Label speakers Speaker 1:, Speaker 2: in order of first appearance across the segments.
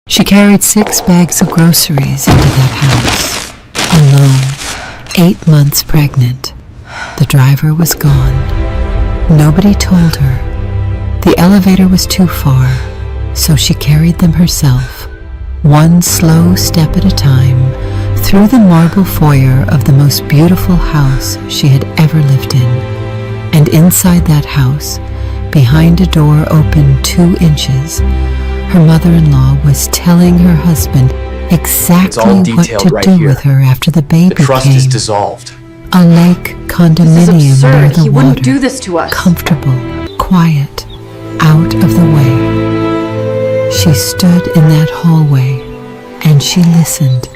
Speaker 1: She carried 6 bags of groceries into that house, alone, 8 months pregnant. The driver was gone. Nobody told her. The elevator was too far, so she carried them herself, one slow step at a time, through the marble foyer of the most beautiful house she had ever lived in. And inside that house, behind a door open 2 inches, her mother-in-law was telling her husband exactly what to do with her after the baby came.
Speaker 2: The trust is dissolved.
Speaker 1: A lake condominium
Speaker 3: This is
Speaker 1: near
Speaker 3: absurd.
Speaker 1: the
Speaker 3: He
Speaker 1: water.
Speaker 3: wouldn't do this to us.
Speaker 1: Comfortable, quiet, out of the way. She stood in that hallway and she listened.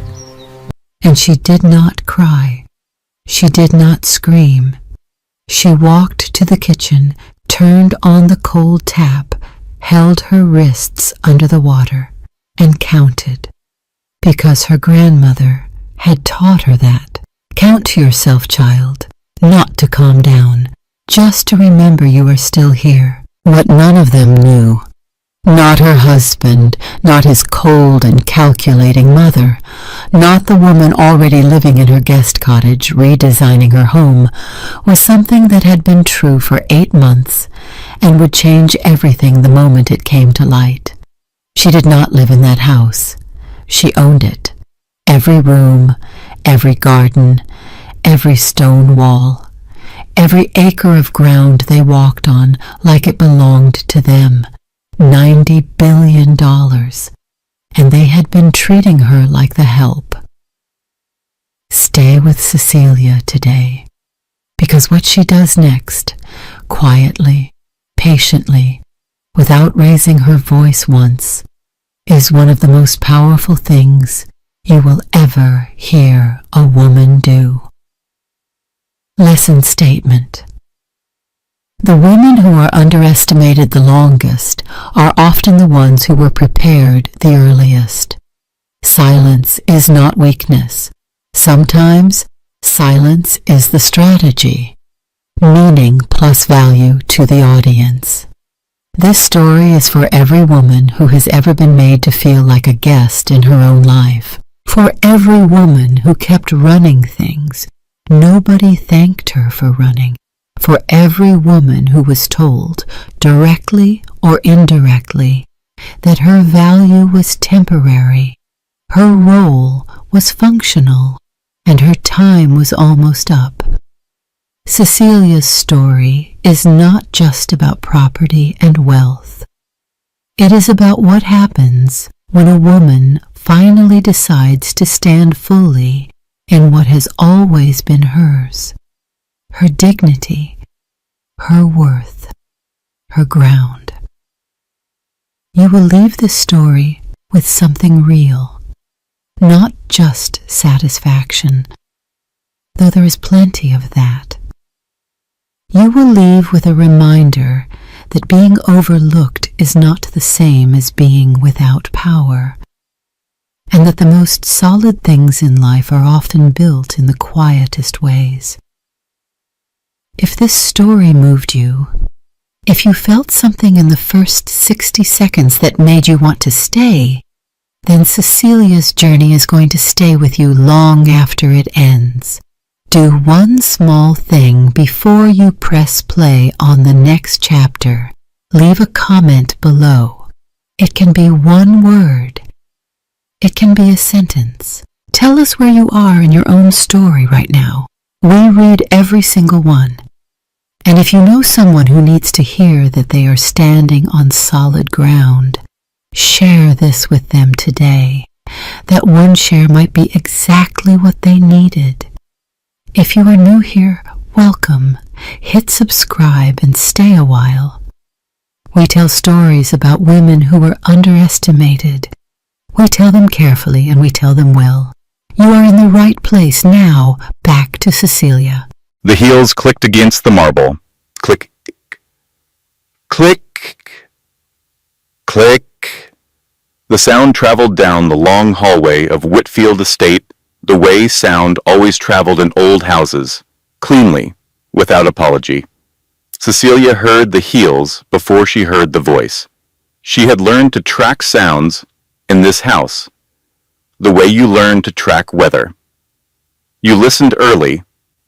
Speaker 1: And she did not cry. She did not scream. She walked to the kitchen, turned on the cold tap, held her wrists under the water, and counted. Because her grandmother had taught her that. Count to yourself, child, not to calm down, just to remember you are still here. What none of them knew. Not her husband, not his cold and calculating mother, not the woman already living in her guest cottage, redesigning her home, was something that had been true for 8 months and would change everything the moment it came to light. She did not live in that house. She owned it. Every room, every garden, every stone wall, every acre of ground they walked on like it belonged to them. $90 billion, and they had been treating her like the help. Stay with Cecilia today, because what she does next, quietly, patiently, without raising her voice once, is one of the most powerful things you will ever hear a woman do. Lesson statement. The women who are underestimated the longest are often the ones who were prepared the earliest. Silence is not weakness. Sometimes silence is the strategy. Meaning plus value to the audience. This story is for every woman who has ever been made to feel like a guest in her own life. For every woman who kept running things. Nobody thanked her for running. For every woman who was told, directly or indirectly, that her value was temporary, her role was functional, and her time was almost up. Cecilia's story is not just about property and wealth. It is about what happens when a woman finally decides to stand fully in what has always been hers. Her dignity, her worth, her ground. You will leave this story with something real, not just satisfaction, though there is plenty of that. You will leave with a reminder that being overlooked is not the same as being without power, and that the most solid things in life are often built in the quietest ways. If this story moved you, if you felt something in the first 60 seconds that made you want to stay, then Cecilia's journey is going to stay with you long after it ends. Do one small thing before you press play on the next chapter. Leave a comment below. It can be one word. It can be a sentence. Tell us where you are in your own story right now. We read every single one. And if you know someone who needs to hear that they are standing on solid ground, share this with them today. That one share might be exactly what they needed. If you are new here, welcome. Hit subscribe and stay a while. We tell stories about women who were underestimated. We tell them carefully and we tell them well. You are in the right place now. Back to Cecilia.
Speaker 4: The heels clicked against the marble. Click, click, click. The sound traveled down the long hallway of Whitfield Estate, the way sound always traveled in old houses, cleanly, without apology. Cecilia heard the heels before she heard the voice. She had learned to track sounds in this house, the way you learn to track weather. You listened early,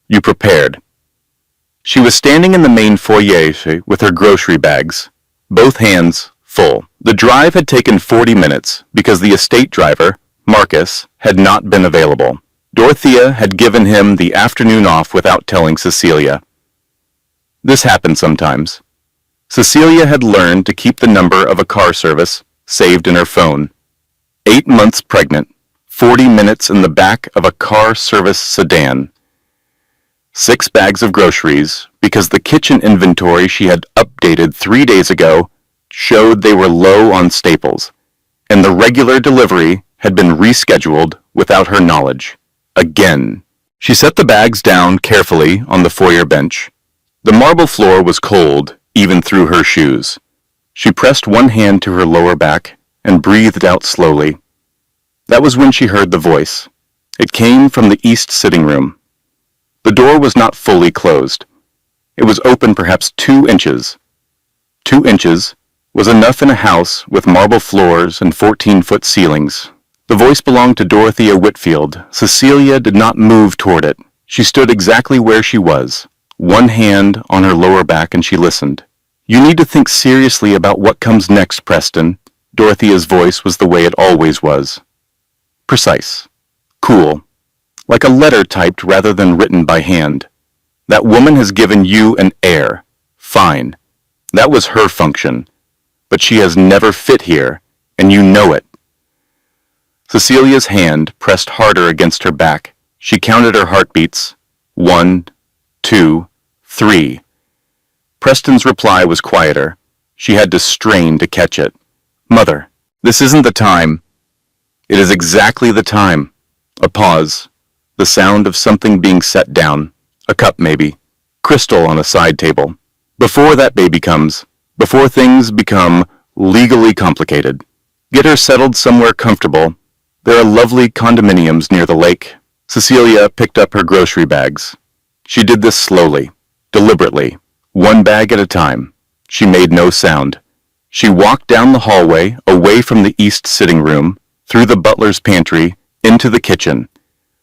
Speaker 4: you prepared. She was standing in the main foyer with her grocery bags, both hands full. The drive had taken 40 minutes because the estate driver, Marcus, had not been available. Dorothea had given him the afternoon off without telling Cecilia. This happened sometimes. Cecilia had learned to keep the number of a car service saved in her phone. 8 months pregnant, 40 minutes in the back of a car service sedan. 6 bags of groceries because the kitchen inventory she had updated 3 days ago showed they were low on staples, and the regular delivery had been rescheduled without her knowledge. Again. She set the bags down carefully on the foyer bench. The marble floor was cold, even through her shoes. She pressed one hand to her lower back and breathed out slowly. That was when she heard the voice. It came from the east sitting room. The door was not fully closed. It was open perhaps 2 inches. 2 inches was enough in a house with marble floors and 14-foot ceilings. The voice belonged to Dorothea Whitfield. Cecilia did not move toward it. She stood exactly where she was, one hand on her lower back, and she listened. "You need to think seriously about what comes next, Preston." Dorothea's voice was the way it always was. Precise. Cool. Like a letter typed rather than written by hand. That woman has given you an heir. Fine. That was her function. But she has never fit here, and you know it. Cecilia's hand pressed harder against her back. She counted her heartbeats. 1, 2, 3. Preston's reply was quieter. She had to strain to catch it. "Mother, this isn't the time." "It is exactly the time." A pause. The sound of something being set down. A cup, maybe. Crystal on a side table. "Before that baby comes, before things become legally complicated, get her settled somewhere comfortable. There are lovely condominiums near the lake." Cecilia picked up her grocery bags. She did this slowly, deliberately, one bag at a time. She made no sound. She walked down the hallway, away from the east sitting room, through the butler's pantry, into the kitchen.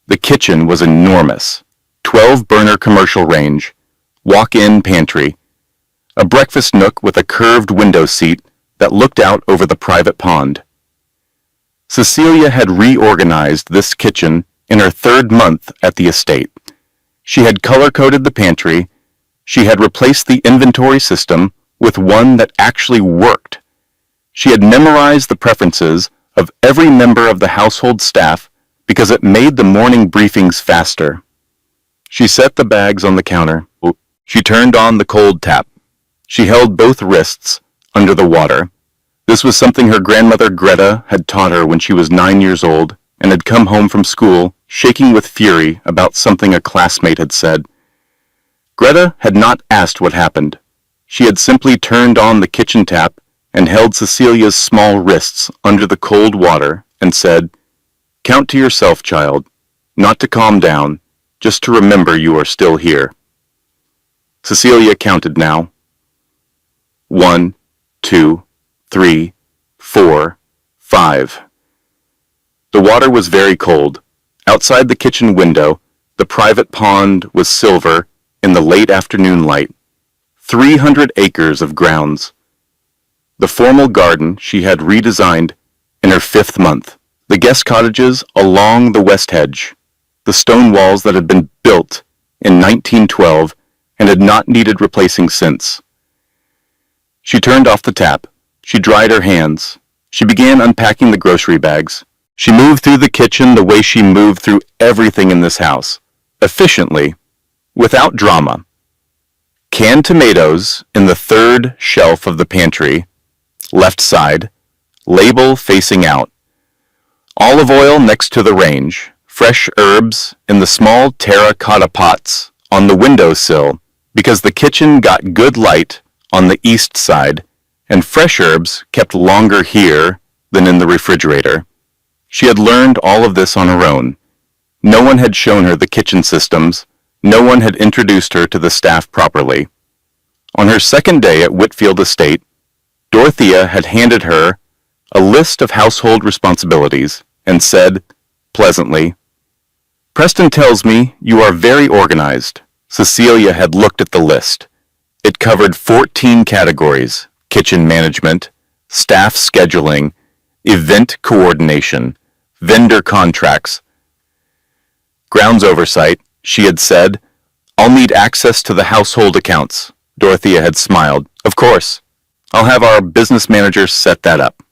Speaker 4: The kitchen was enormous. 12-burner commercial range, walk-in pantry, a breakfast nook with a curved window seat that looked out over the private pond. Cecilia had reorganized this kitchen in her 3rd month at the estate. She had color-coded the pantry. She had replaced the inventory system with one that actually worked. She had memorized the preferences of every member of the household staff because it made the morning briefings faster. She set the bags on the counter. She turned on the cold tap. She held both wrists under the water. This was something her grandmother Greta had taught her when she was 9 years old and had come home from school shaking with fury about something a classmate had said. Greta had not asked what happened. She had simply turned on the kitchen tap and held Cecilia's small wrists under the cold water and said, "Count to yourself, child, not to calm down, just to remember you are still here." Cecilia counted now. 1, 2, 3, 4, 5. The water was very cold. Outside the kitchen window, the private pond was silver in the late afternoon light. 300 acres of grounds. The formal garden she had redesigned in her 5th month. The guest cottages along the west hedge. The stone walls that had been built in 1912 and had not needed replacing since. She turned off the tap. She dried her hands. She began unpacking the grocery bags. She moved through the kitchen the way she moved through everything in this house, efficiently, without drama. Canned tomatoes in the 3rd shelf of the pantry, left side, label facing out. Olive oil next to the range, fresh herbs in the small terracotta pots on the windowsill because the kitchen got good light on the east side, and fresh herbs kept longer here than in the refrigerator. She had learned all of this on her own. No one had shown her the kitchen systems. No one had introduced her to the staff properly. On her 2nd day at Whitfield Estate, Dorothea had handed her a list of household responsibilities, and said, pleasantly, "Preston tells me you are very organized." Cecilia had looked at the list. It covered 14 categories: kitchen management, staff scheduling, event coordination, vendor contracts, grounds oversight. She had said, "I'll need access to the household accounts." Dorothea had smiled. "Of course. I'll have our business manager set that up."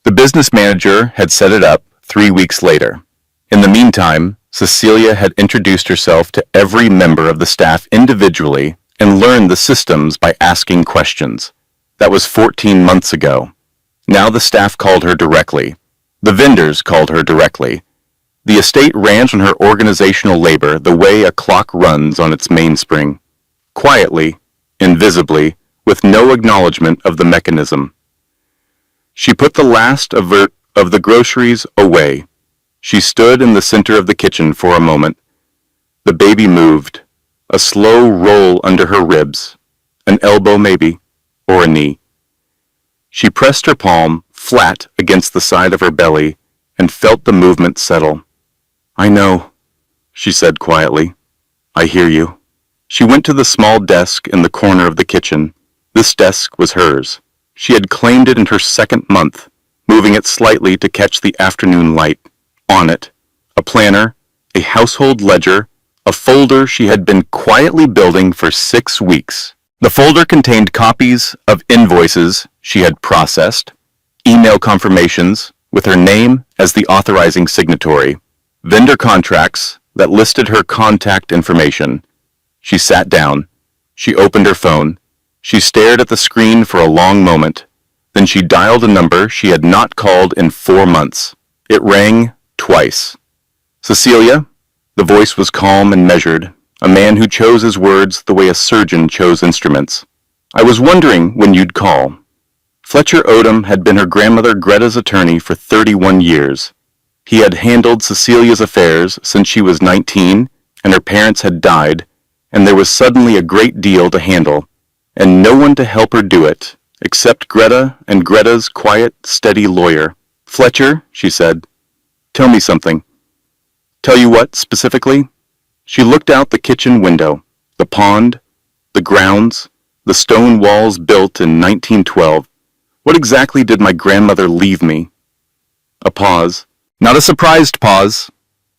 Speaker 4: The business manager had set it up 3 weeks later. In the meantime, Cecilia had introduced herself to every member of the staff individually and learned the systems by asking questions. That was 14 months ago. Now the staff called her directly. The vendors called her directly. The estate ran on her organizational labor the way a clock runs on its mainspring. Quietly, invisibly, with no acknowledgement of the mechanism. She put the last of the groceries away. She stood in the center of the kitchen for a moment. The baby moved, a slow roll under her ribs, an elbow maybe, or a knee. She pressed her palm flat against the side of her belly and felt the movement settle. "I know," she said quietly. "I hear you." She went to the small desk in the corner of the kitchen. This desk was hers. She had claimed it in her second month, moving it slightly to catch the afternoon light. On it, a planner, a household ledger, a folder she had been quietly building for 6 weeks. The folder contained copies of invoices she had processed, email confirmations with her name as the authorizing signatory, vendor contracts that listed her contact information. She sat down. She opened her phone. She stared at the screen for a long moment. Then she dialed a number she had not called in 4 months. It rang twice. "Cecilia?" The voice was calm and measured, a man who chose his words the way a surgeon chose instruments. "I was wondering when you'd call." Fletcher Odom had been her grandmother Greta's attorney for 31 years. He had handled Cecilia's affairs since she was 19 and her parents had died, and there was suddenly a great deal to handle, and no one to help her do it, except Greta and Greta's quiet, steady lawyer. "Fletcher," she said, "tell me something." "Tell you what, specifically?" She looked out the kitchen window, the pond, the grounds, the stone walls built in 1912. "What exactly did my grandmother leave me?" A pause. Not a surprised pause.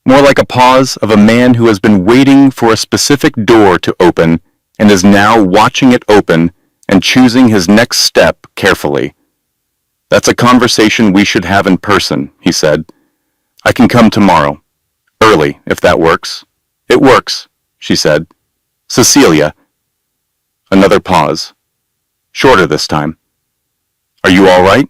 Speaker 4: More like a pause of a man who has been waiting for a specific door to open and is now watching it open and choosing his next step carefully. "That's a conversation we should have in person," he said. "I can come tomorrow. Early, if that works." "It works," she said. "Cecilia." Another pause. Shorter this time. "Are you all right?"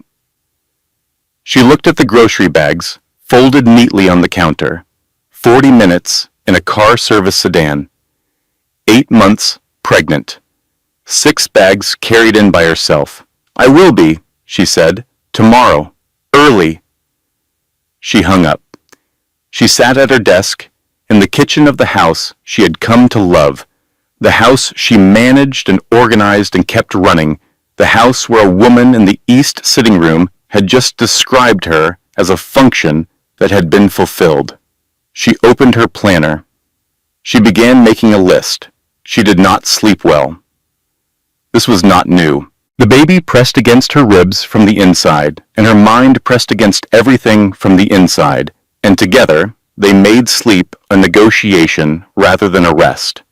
Speaker 4: She looked at the grocery bags, folded neatly on the counter. 40 minutes in a car service sedan. 8 months pregnant. 6 bags carried in by herself. "I will be," she said. "Tomorrow. Early." She hung up. She sat at her desk, in the kitchen of the house she had come to love, the house she managed and organized and kept running, the house where a woman in the east sitting room had just described her as a function that had been fulfilled. She opened her planner. She began making a list. She did not sleep well. This was not new. The baby pressed against her ribs from the inside, and her mind pressed against everything from the inside, and together they made sleep a negotiation rather than a rest.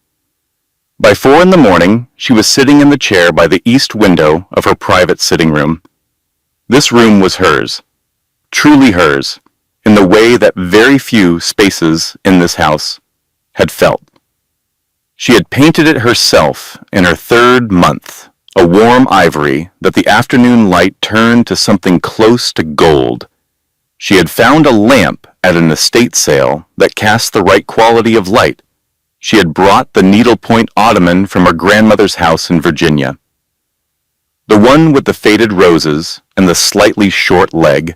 Speaker 4: By 4 in the morning, she was sitting in the chair by the east window of her private sitting room. This room was hers, truly hers, in the way that very few spaces in this house had felt. She had painted it herself in her 3rd month, a warm ivory that the afternoon light turned to something close to gold. She had found a lamp at an estate sale that cast the right quality of light. She had brought the needlepoint ottoman from her grandmother's house in Virginia. The one with the faded roses and the slightly short leg,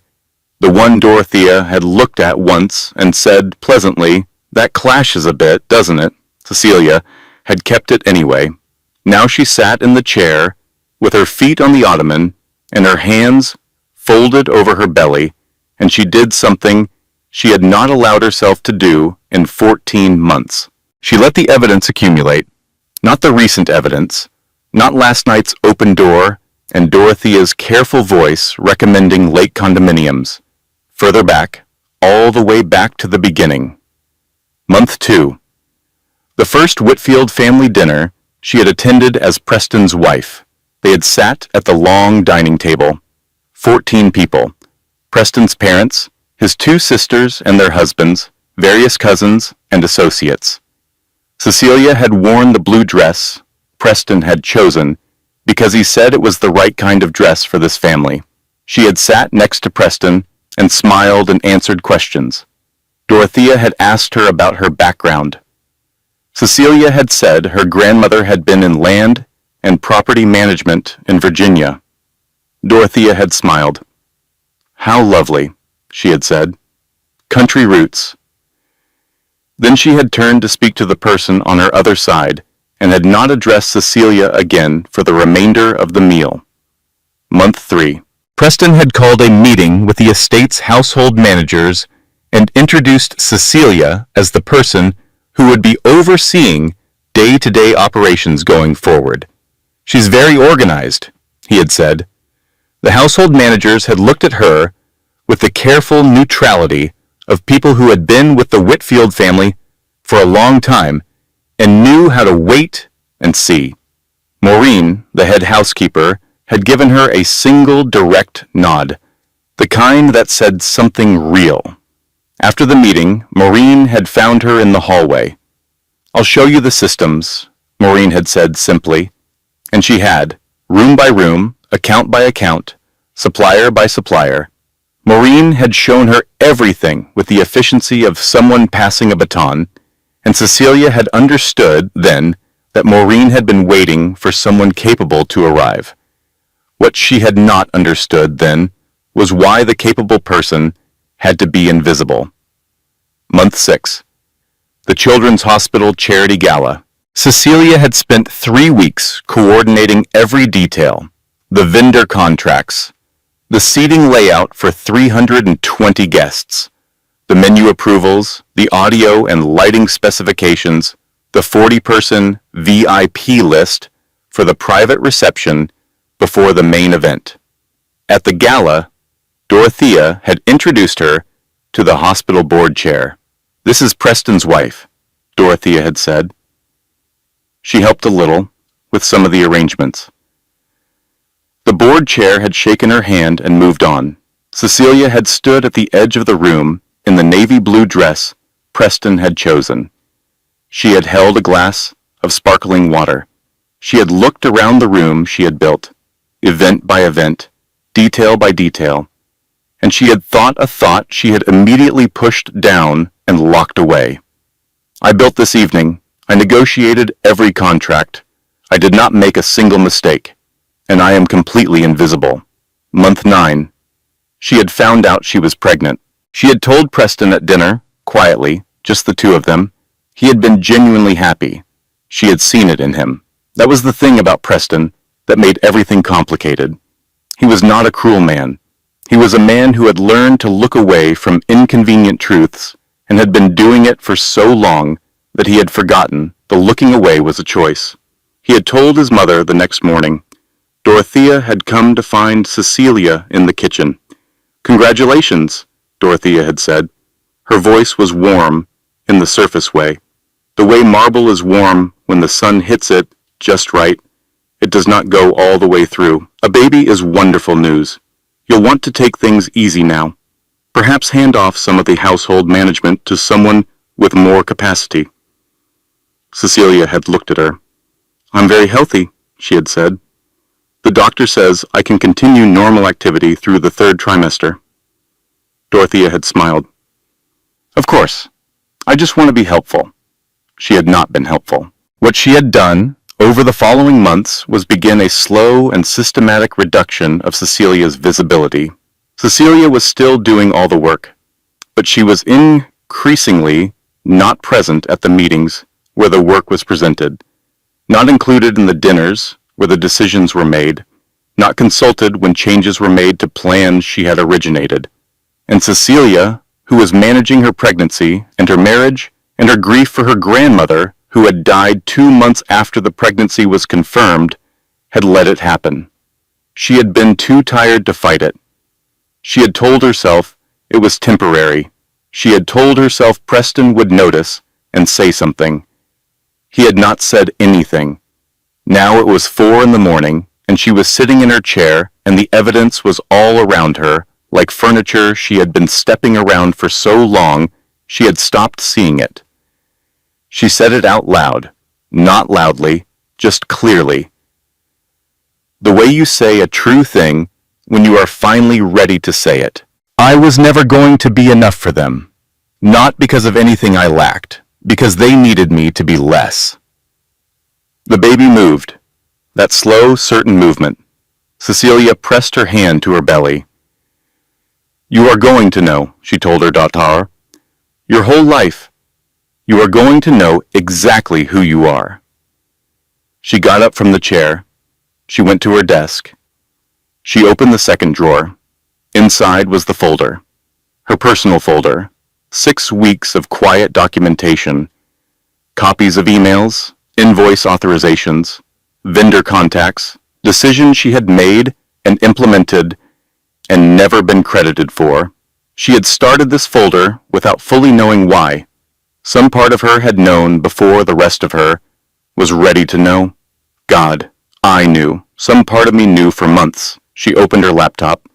Speaker 4: the one Dorothea had looked at once and said pleasantly, "That clashes a bit, doesn't it?" Cecilia had kept it anyway. Now she sat in the chair with her feet on the ottoman and her hands folded over her belly, and she did something she had not allowed herself to do in 14 months. She let the evidence accumulate, not the recent evidence, not last night's open door and Dorothea's careful voice recommending lake condominiums. Further back, all the way back to the beginning. Month 2. The first Whitfield family dinner she had attended as Preston's wife. They had sat at the long dining table. 14 people. Preston's parents, his 2 sisters and their husbands, various cousins, and associates. Cecilia had worn the blue dress Preston had chosen because he said it was the right kind of dress for this family. She had sat next to Preston and smiled and answered questions. Dorothea had asked her about her background. Cecilia had said her grandmother had been in land and property management in Virginia. Dorothea had smiled. "How lovely," she had said. "Country roots." Then she had turned to speak to the person on her other side and had not addressed Cecilia again for the remainder of the meal. Month 3. Preston had called a meeting with the estate's household managers and introduced Cecilia as the person who would be overseeing day-to-day operations going forward. "She's very organized," he had said. The household managers had looked at her with the careful neutrality of people who had been with the Whitfield family for a long time and knew how to wait and see. Maureen, the head housekeeper, had given her a single direct nod, the kind that said something real. After the meeting, Maureen had found her in the hallway. "I'll show you the systems," Maureen had said simply, and she had, room by room, account by account, supplier by supplier. Maureen had shown her everything with the efficiency of someone passing a baton, and Cecilia had understood then that Maureen had been waiting for someone capable to arrive. What she had not understood then was why the capable person had to be invisible. Month 6. The Children's Hospital Charity Gala. Cecilia had spent 3 weeks coordinating every detail, the vendor contracts, the seating layout for 320 guests, the menu approvals, the audio and lighting specifications, the 40-person VIP list for the private reception before the main event. At the gala, Dorothea had introduced her to the hospital board chair. "This is Preston's wife," Dorothea had said. She helped a little with some of the arrangements. The board chair had shaken her hand and moved on. Cecilia had stood at the edge of the room in the navy blue dress Preston had chosen. She had held a glass of sparkling water. She had looked around the room she had built, event by event, detail by detail, and she had thought a thought she had immediately pushed down and locked away. "I built this evening. I negotiated every contract. I did not make a single mistake, and I am completely invisible." Month 9. She had found out she was pregnant. She had told Preston at dinner, quietly, just the 2 of them. He had been genuinely happy. She had seen it in him. That was the thing about Preston that made everything complicated. He was not a cruel man. He was a man who had learned to look away from inconvenient truths and had been doing it for so long that he had forgotten the looking away was a choice. He had told his mother the next morning. Dorothea had come to find Cecilia in the kitchen. "Congratulations," Dorothea had said. Her voice was warm in the surface way. The way marble is warm when the sun hits it just right. It does not go all the way through. "A baby is wonderful news. You'll want to take things easy now. Perhaps hand off some of the household management to someone with more capacity." Cecilia had looked at her. "I'm very healthy," she had said. "The doctor says I can continue normal activity through the 3rd trimester." Dorothea had smiled. "Of course. I just want to be helpful." She had not been helpful. What she had done over the following months was begin a slow and systematic reduction of Cecilia's visibility. Cecilia was still doing all the work, but she was increasingly not present at the meetings where the work was presented, not included in the dinners where the decisions were made, not consulted when changes were made to plans she had originated. And Cecilia, who was managing her pregnancy and her marriage and her grief for her grandmother, who had died 2 months after the pregnancy was confirmed, had let it happen. She had been too tired to fight it. She had told herself it was temporary. She had told herself Preston would notice and say something. He had not said anything. Now it was 4 a.m, and she was sitting in her chair, and the evidence was all around her, like furniture she had been stepping around for so long she had stopped seeing it. She said it out loud, not loudly, just clearly. The way you say a true thing when you are finally ready to say it. I was never going to be enough for them. Not because of anything I lacked, because they needed me to be less. The baby moved. That slow, certain movement. Cecilia pressed her hand to her belly. You are going to know, she told her daughter. Your whole life. You are going to know exactly who you are. She got up from the chair. She went to her desk. She opened the second drawer. Inside was the folder. Her personal folder. 6 weeks of quiet documentation. Copies of emails, invoice authorizations, vendor contacts, decisions she had made and implemented and never been credited for. She had started this folder without fully knowing why. Some part of her had known before the rest of her was ready to know. God, I knew. Some part of me knew for months. She opened her laptop.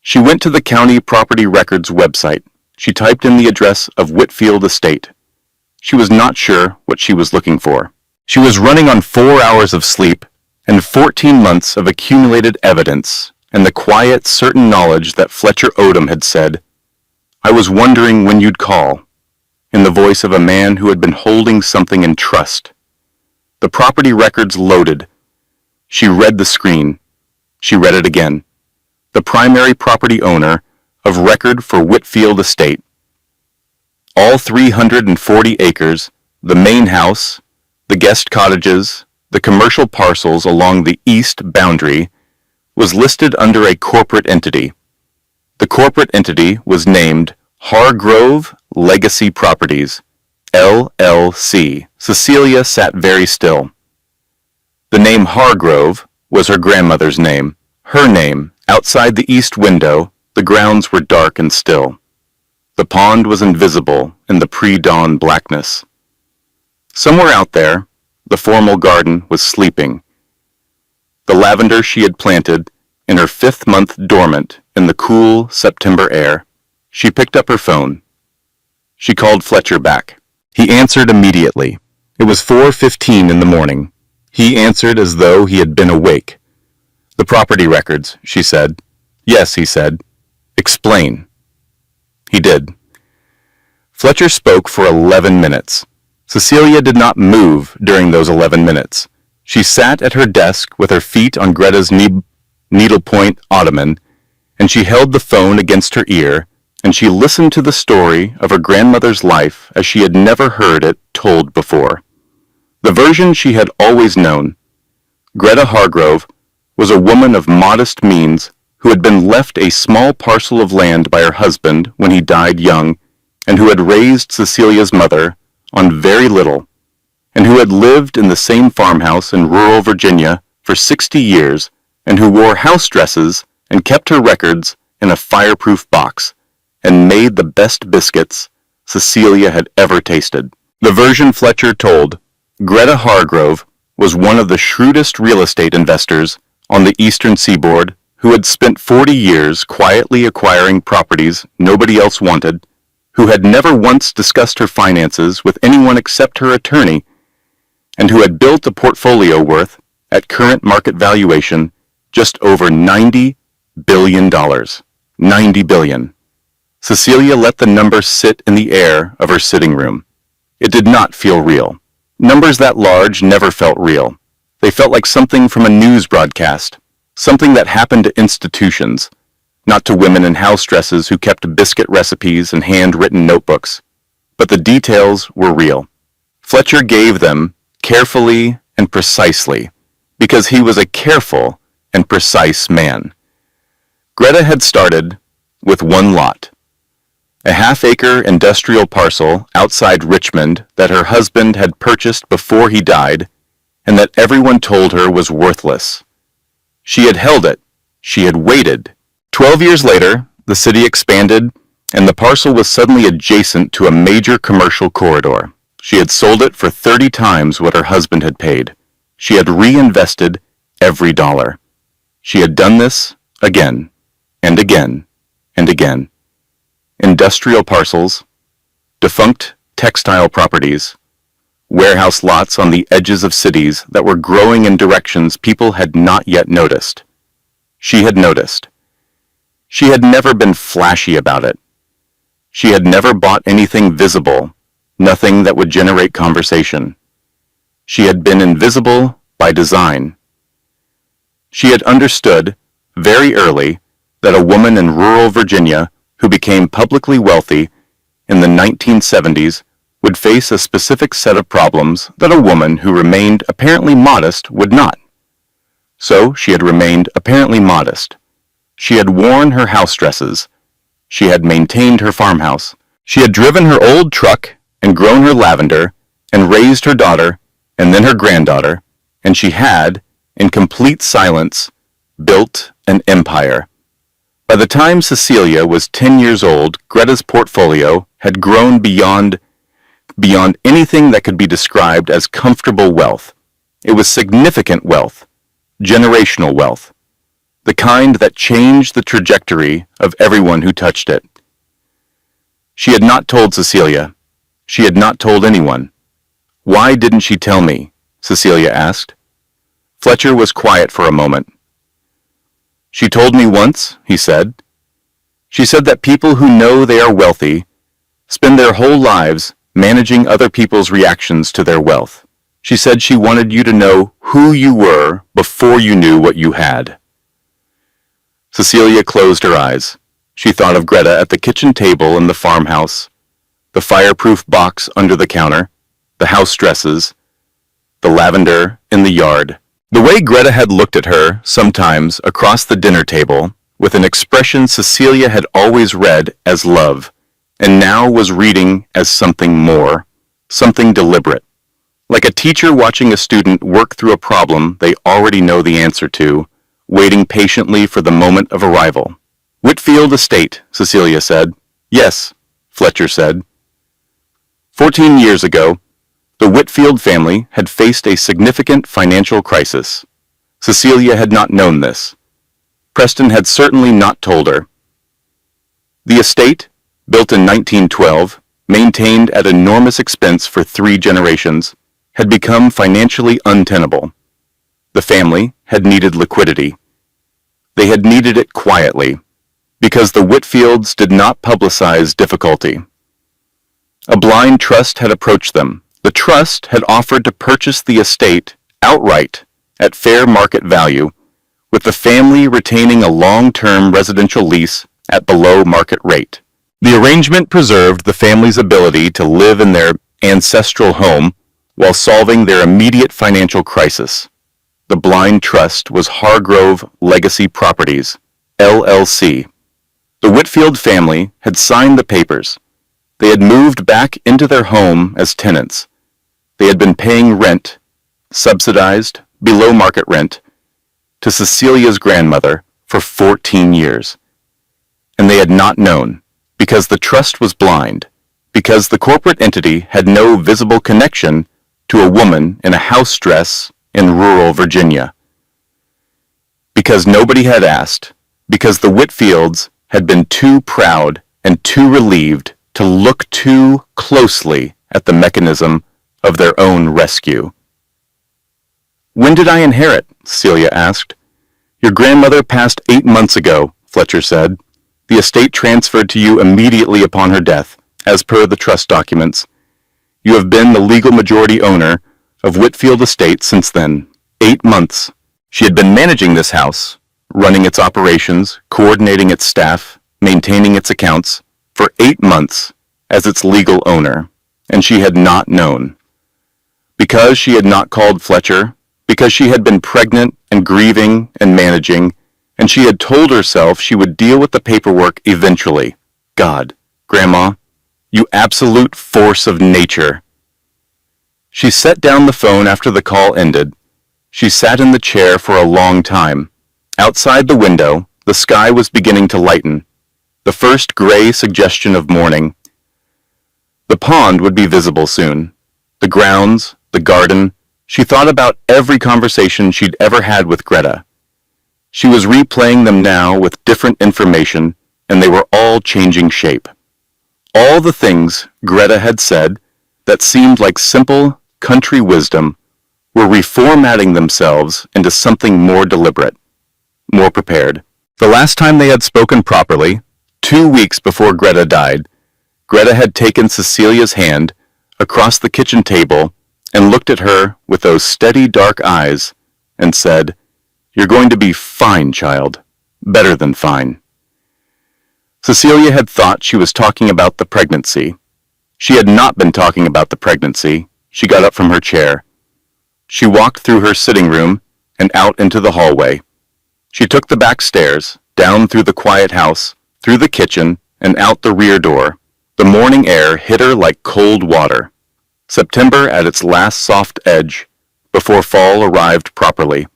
Speaker 4: She went to the county property records website. She typed in the address of Whitfield Estate. She was not sure what she was looking for. She was running on 4 hours of sleep and 14 months of accumulated evidence and the quiet, certain knowledge that Fletcher Odom had said, I was wondering when you'd call, in the voice of a man who had been holding something in trust. The property records loaded. She read the screen. She read it again. The primary property owner of record for Whitfield Estate. All 340 acres, the main house, the guest cottages, the commercial parcels along the east boundary, was listed under a corporate entity. The corporate entity was named Hargrove Legacy Properties, LLC. Cecilia sat very still. The name Hargrove was her grandmother's name, her name. Outside the east window, the grounds were dark and still. The pond was invisible in the pre-dawn blackness. Somewhere out there, the formal garden was sleeping. The lavender she had planted in her 5th month dormant in the cool September air. She picked up her phone. She called Fletcher back. He answered immediately. It was 4:15 in the morning. He answered as though he had been awake. The property records, she said. Yes, he said. Explain. He did. Fletcher spoke for 11 minutes. Cecilia did not move during those 11 minutes. She sat at her desk with her feet on Greta's needlepoint ottoman, and she held the phone against her ear, and she listened to the story of her grandmother's life as she had never heard it told before. The version she had always known. Greta Hargrove was a woman of modest means who had been left a small parcel of land by her husband when he died young, and who had raised Cecilia's mother on very little, and who had lived in the same farmhouse in rural Virginia for 60 years, and who wore house dresses and kept her records in a fireproof box, and made the best biscuits Cecilia had ever tasted. The version Fletcher told, Greta Hargrove was one of the shrewdest real estate investors on the eastern seaboard who had spent 40 years quietly acquiring properties nobody else wanted, who had never once discussed her finances with anyone except her attorney, and who had built a portfolio worth, at current market valuation, just over $90 billion. $90 billion. Cecilia let the number sit in the air of her sitting room. It did not feel real. Numbers that large never felt real. They felt like something from a news broadcast, something that happened to institutions, not to women in house dresses who kept biscuit recipes and handwritten notebooks. But the details were real. Fletcher gave them carefully and precisely, because he was a careful and precise man. Greta had started with one lot, a half-acre industrial parcel outside Richmond that her husband had purchased before he died and that everyone told her was worthless. She had held it. She had waited. 12 years later, the city expanded and the parcel was suddenly adjacent to a major commercial corridor. She had sold it for 30 times what her husband had paid. She had reinvested every dollar. She had done this again and again and again. Industrial parcels, defunct textile properties, warehouse lots on the edges of cities that were growing in directions people had not yet noticed. She had noticed. She had never been flashy about it. She had never bought anything visible, nothing that would generate conversation. She had been invisible by design. She had understood, very early, that a woman in rural Virginia who became publicly wealthy in the 1970s would face a specific set of problems that a woman who remained apparently modest would not. So she had remained apparently modest. She had worn her house dresses. She had maintained her farmhouse. She had driven her old truck and grown her lavender and raised her daughter and then her granddaughter, and she had, in complete silence, built an empire. By the time Cecilia was 10 years old, Greta's portfolio had grown beyond anything that could be described as comfortable wealth. It was significant wealth, generational wealth, the kind that changed the trajectory of everyone who touched it. She had not told Cecilia. She had not told anyone. Why didn't she tell me? Cecilia asked. Fletcher was quiet for a moment. She told me once, he said. She said that people who know they are wealthy spend their whole lives managing other people's reactions to their wealth. She said she wanted you to know who you were before you knew what you had. Cecilia closed her eyes. She thought of Greta at the kitchen table in the farmhouse, the fireproof box under the counter, the house dresses, the lavender in the yard. The way Greta had looked at her, sometimes, across the dinner table, with an expression Cecilia had always read as love, and now was reading as something more, something deliberate. Like a teacher watching a student work through a problem they already know the answer to, waiting patiently for the moment of arrival. Whitfield Estate, Cecilia said. Yes, Fletcher said. 14 years ago, the Whitfield family had faced a significant financial crisis. Cecilia had not known this. Preston had certainly not told her. The estate, built in 1912, maintained at enormous expense for 3 generations, had become financially untenable. The family had needed liquidity. They had needed it quietly, because the Whitfields did not publicize difficulty. A blind trust had approached them. The trust had offered to purchase the estate outright at fair market value, with the family retaining a long-term residential lease at below market rate. The arrangement preserved the family's ability to live in their ancestral home while solving their immediate financial crisis. The blind trust was Hargrove Legacy Properties, LLC. The Whitfield family had signed the papers. They had moved back into their home as tenants. They had been paying rent, subsidized, below market rent, to Cecilia's grandmother for 14 years. And they had not known, because the trust was blind, because the corporate entity had no visible connection to a woman in a house dress in rural Virginia. Because nobody had asked, because the Whitfields had been too proud and too relieved to look too closely at the mechanism of their own rescue. When did I inherit? Celia asked. Your grandmother passed 8 months ago, Fletcher said. The estate transferred to you immediately upon her death, as per the trust documents. You have been the legal majority owner of Whitfield Estate since then. 8 months. She had been managing this house, running its operations, coordinating its staff, maintaining its accounts, for 8 months as its legal owner, and she had not known. Because she had not called Fletcher, because she had been pregnant and grieving and managing, and she had told herself she would deal with the paperwork eventually. God, Grandma, you absolute force of nature. She set down the phone after the call ended. She sat in the chair for a long time. Outside the window, the sky was beginning to lighten, the first gray suggestion of morning. The pond would be visible soon. The grounds, the garden. She thought about every conversation she'd ever had with Greta. She was replaying them now with different information, and they were all changing shape. All the things Greta had said that seemed like simple country wisdom were reformatting themselves into something more deliberate, more prepared. The last time they had spoken properly, 2 weeks before Greta died, Greta had taken Cecilia's hand across the kitchen table and looked at her with those steady dark eyes and said, "You're going to be fine, child. Better than fine." Cecilia had thought she was talking about the pregnancy. She had not been talking about the pregnancy. She got up from her chair. She walked through her sitting room and out into the hallway. She took the back stairs, down through the quiet house, through the kitchen, and out the rear door. The morning air hit her like cold water. September at its last soft edge, before fall arrived properly.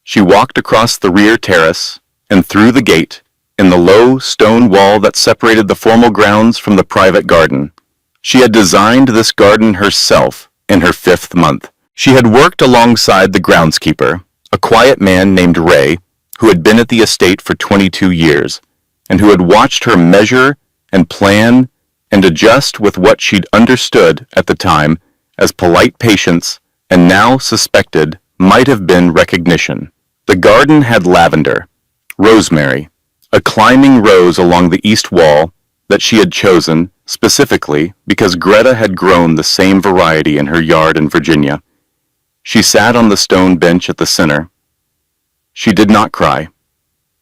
Speaker 4: She walked across the rear terrace and through the gate in the low stone wall that separated the formal grounds from the private garden. She had designed this garden herself in her 5th month. She had worked alongside the groundskeeper, a quiet man named Ray, who had been at the estate for 22 years, and who had watched her measure and plan and adjust with what she'd understood at the time as polite patience and now suspected might have been recognition. The garden had lavender, rosemary, a climbing rose along the east wall that she had chosen specifically because Greta had grown the same variety in her yard in Virginia. She sat on the stone bench at the center. She did not cry.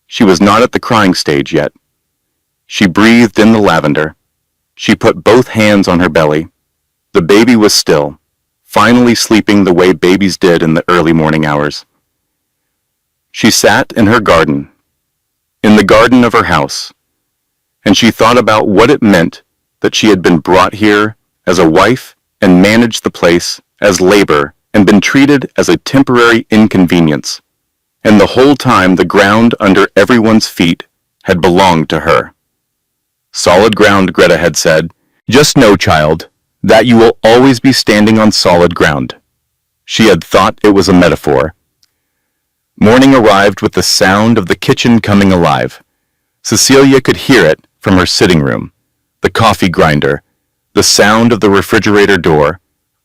Speaker 4: She was not at the crying stage yet. She breathed in the lavender. She put both hands on her belly. The baby was still, finally sleeping the way babies did in the early morning hours. She sat in her garden, in the garden of her house, and she thought about what it meant that she had been brought here as a wife and managed the place as labor and been treated as a temporary inconvenience. And the whole time the ground under everyone's feet had belonged to her. Solid ground, Greta had said. Just know, child, that you will always be standing on solid ground. She had thought it was a metaphor. Morning arrived with the sound of the kitchen coming alive. Cecilia could hear it from her sitting room, the coffee grinder, the sound of the refrigerator door.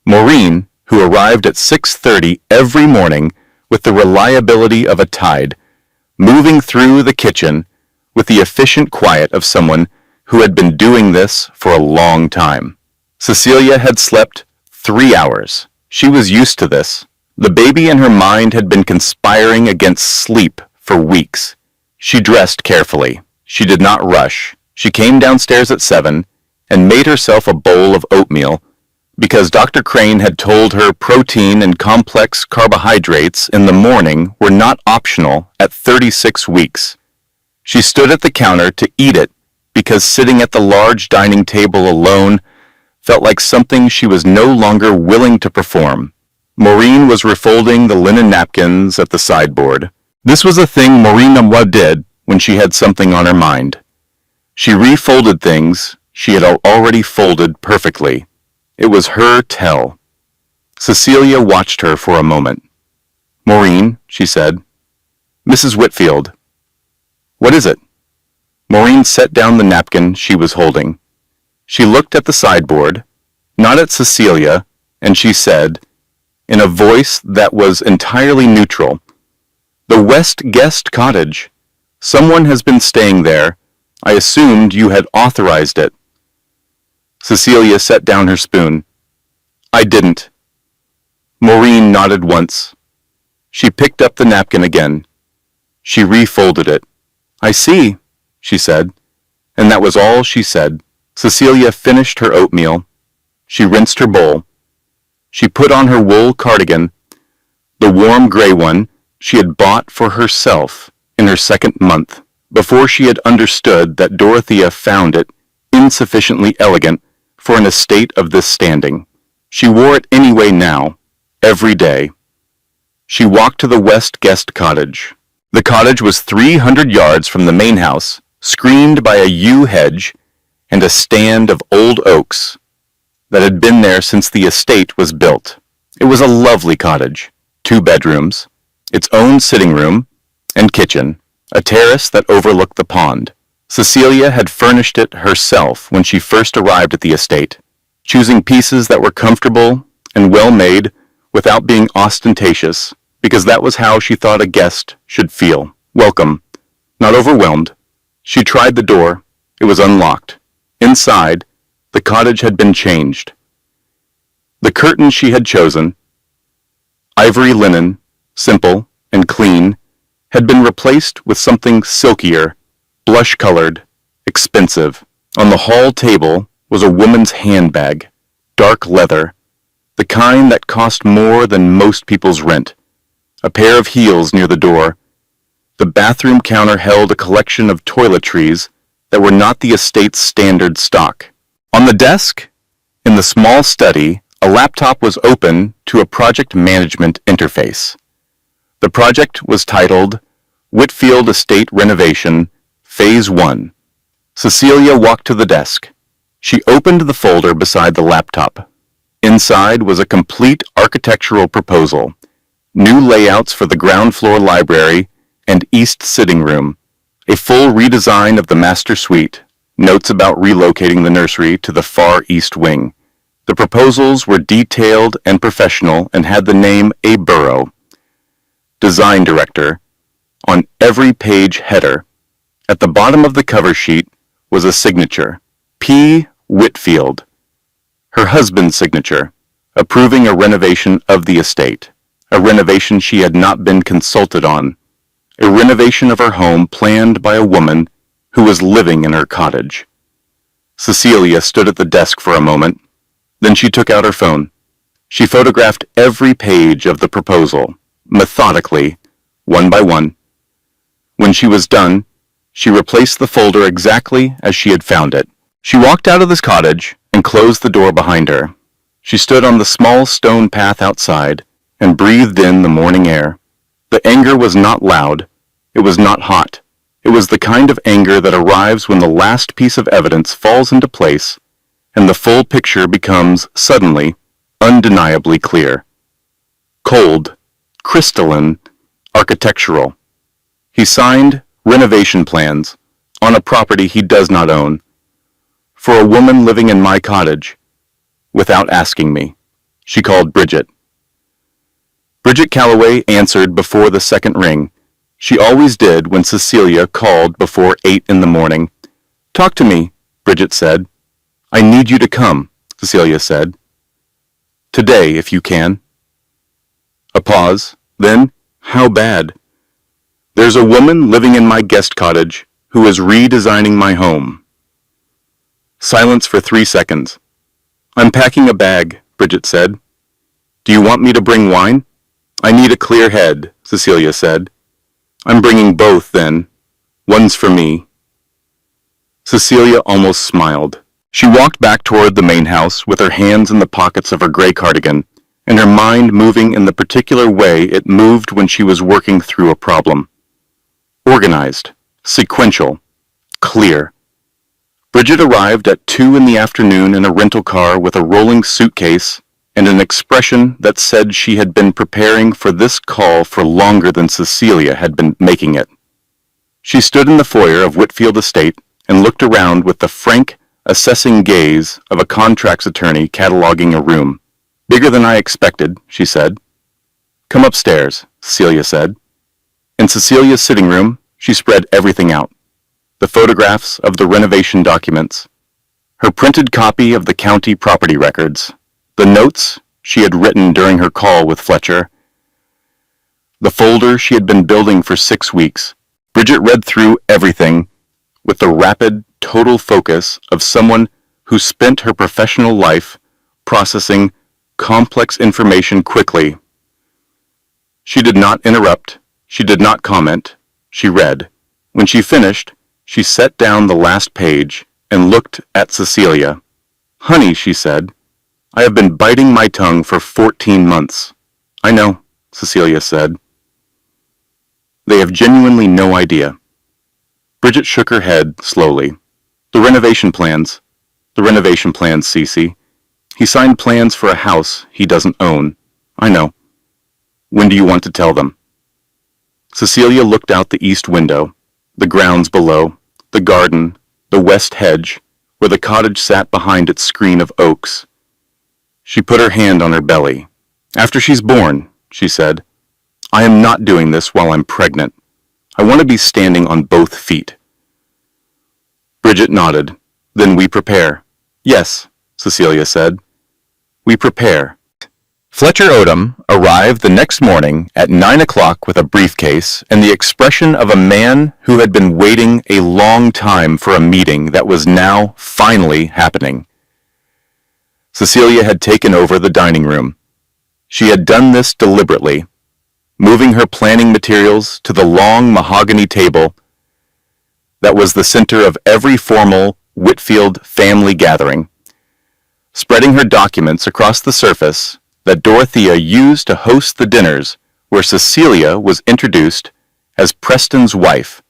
Speaker 4: Maureen, who arrived at 6:30 every morning with the reliability of a tide, moving through the kitchen with the efficient quiet of someone who had been doing this for a long time. Cecilia had slept 3 hours. She was used to this. The baby in her mind had been conspiring against sleep for weeks. She dressed carefully. She did not rush. She came downstairs at 7 and made herself a bowl of oatmeal because Dr. Crane had told her protein and complex carbohydrates in the morning were not optional at 36 weeks. She stood at the counter to eat it because sitting at the large dining table alone felt like something she was no longer willing to perform. Maureen was refolding the linen napkins at the sideboard. This was a thing Maureen did when she had something on her mind. She refolded things she had already folded perfectly. It was her tell. Cecilia watched her for a moment. "Maureen," she said. "Mrs. Whitfield." "What is it?" Maureen set down the napkin she was holding. She looked at the sideboard, not at Cecilia, and she said, in a voice that was entirely neutral, "The West Guest Cottage. Someone has been staying there. I assumed you had authorized it." Cecilia set down her spoon. "I didn't." Maureen nodded once. She picked up the napkin again. She refolded it. "I see," she said, and that was all she said. Cecilia finished her oatmeal. She rinsed her bowl. She put on her wool cardigan. The warm gray one she had bought for herself in her second month, before she had understood that Dorothea found it insufficiently elegant for an estate of this standing. She wore it anyway now, every day. She walked to the West Guest cottage. The cottage was 300 yards from the main house, screened by a yew hedge and a stand of old oaks that had been there since the estate was built. It was a lovely cottage, 2 bedrooms, its own sitting room and kitchen, a terrace that overlooked the pond. Cecilia had furnished it herself when she first arrived at the estate, choosing pieces that were comfortable and well made without being ostentatious, because that was how she thought a guest should feel. Welcome, not overwhelmed. She tried the door. It was unlocked. Inside, the cottage had been changed. The curtain she had chosen, ivory linen, simple and clean, had been replaced with something silkier, blush-colored, expensive. On the hall table was a woman's handbag, dark leather, the kind that cost more than most people's rent. A pair of heels near the door. The bathroom counter held a collection of toiletries that were not the estate's standard stock. On the desk, in the small study, a laptop was open to a project management interface. The project was titled Whitfield Estate Renovation, Phase 1. Cecilia walked to the desk. She opened the folder beside the laptop. Inside was a complete architectural proposal, new layouts for the ground floor library and east sitting room, a full redesign of the master suite, notes about relocating the nursery to the far east wing. The proposals were detailed and professional and had the name A. Burrow, Design Director, on every page header. At the bottom of the cover sheet was a signature, P. Whitfield, her husband's signature, approving a renovation of the estate, a renovation she had not been consulted on, a renovation of her home planned by a woman who was living in her cottage. Cecilia stood at the desk for a moment. Then she took out her phone. She photographed every page of the proposal, methodically, one by one. When she was done, she replaced the folder exactly as she had found it. She walked out of this cottage and closed the door behind her. She stood on the small stone path outside and breathed in the morning air. The anger was not loud. It was not hot. It was the kind of anger that arrives when the last piece of evidence falls into place and the full picture becomes suddenly, undeniably clear. Cold, crystalline, architectural. He signed renovation plans on a property he does not own for a woman living in my cottage without asking me. She called Bridget. Bridget Calloway answered before the second ring. She always did when Cecilia called before 8 in the morning. "Talk to me," Bridget said. "I need you to come," Cecilia said. "Today, if you can." A pause. Then, "How bad?" "There's a woman living in my guest cottage who is redesigning my home." Silence for 3 seconds. "I'm packing a bag," Bridget said. "Do you want me to bring wine?" "I need a clear head," Cecilia said. "I'm bringing both, then. One's for me." Cecilia almost smiled. She walked back toward the main house with her hands in the pockets of her gray cardigan, and her mind moving in the particular way it moved when she was working through a problem. Organized, sequential, clear. Bridget arrived at 2 in the afternoon in a rental car with a rolling suitcase and an expression that said she had been preparing for this call for longer than Cecilia had been making it. She stood in the foyer of Whitfield Estate and looked around with the frank, assessing gaze of a contracts attorney cataloging a room. "Bigger than I expected," she said. "Come upstairs," Cecilia said. In Cecilia's sitting room, she spread everything out. The photographs of the renovation documents, her printed copy of the county property records, the notes she had written during her call with Fletcher, the folder she had been building for 6 weeks. Bridget read through everything with the rapid, total focus of someone who spent her professional life processing complex information quickly. She did not interrupt. She did not comment. She read. When she finished, she set down the last page and looked at Cecilia. "Honey," she said, "I have been biting my tongue for 14 months. "I know," Cecilia said. "They have genuinely no idea." Bridget shook her head slowly. The renovation plans, Cece. He signed plans for a house he doesn't own. I know. When do you want to tell them? Cecilia looked out the east window, the grounds below, the garden, the west hedge, where the cottage sat behind its screen of oaks. She put her hand on her belly. "After she's born," she said. "I am not doing this while I'm pregnant. I want to be standing on both feet." Bridget nodded. "Then we prepare." "Yes," Cecilia said. "We prepare." Fletcher Odom arrived the next morning at 9 o'clock with a briefcase and the expression of a man who had been waiting a long time for a meeting that was now finally happening. Cecilia had taken over the dining room. She had done this deliberately, moving her planning materials to the long mahogany table that was the center of every formal Whitfield family gathering, spreading her documents across the surface that Dorothea used to host the dinners where Cecilia was introduced as Preston's wife,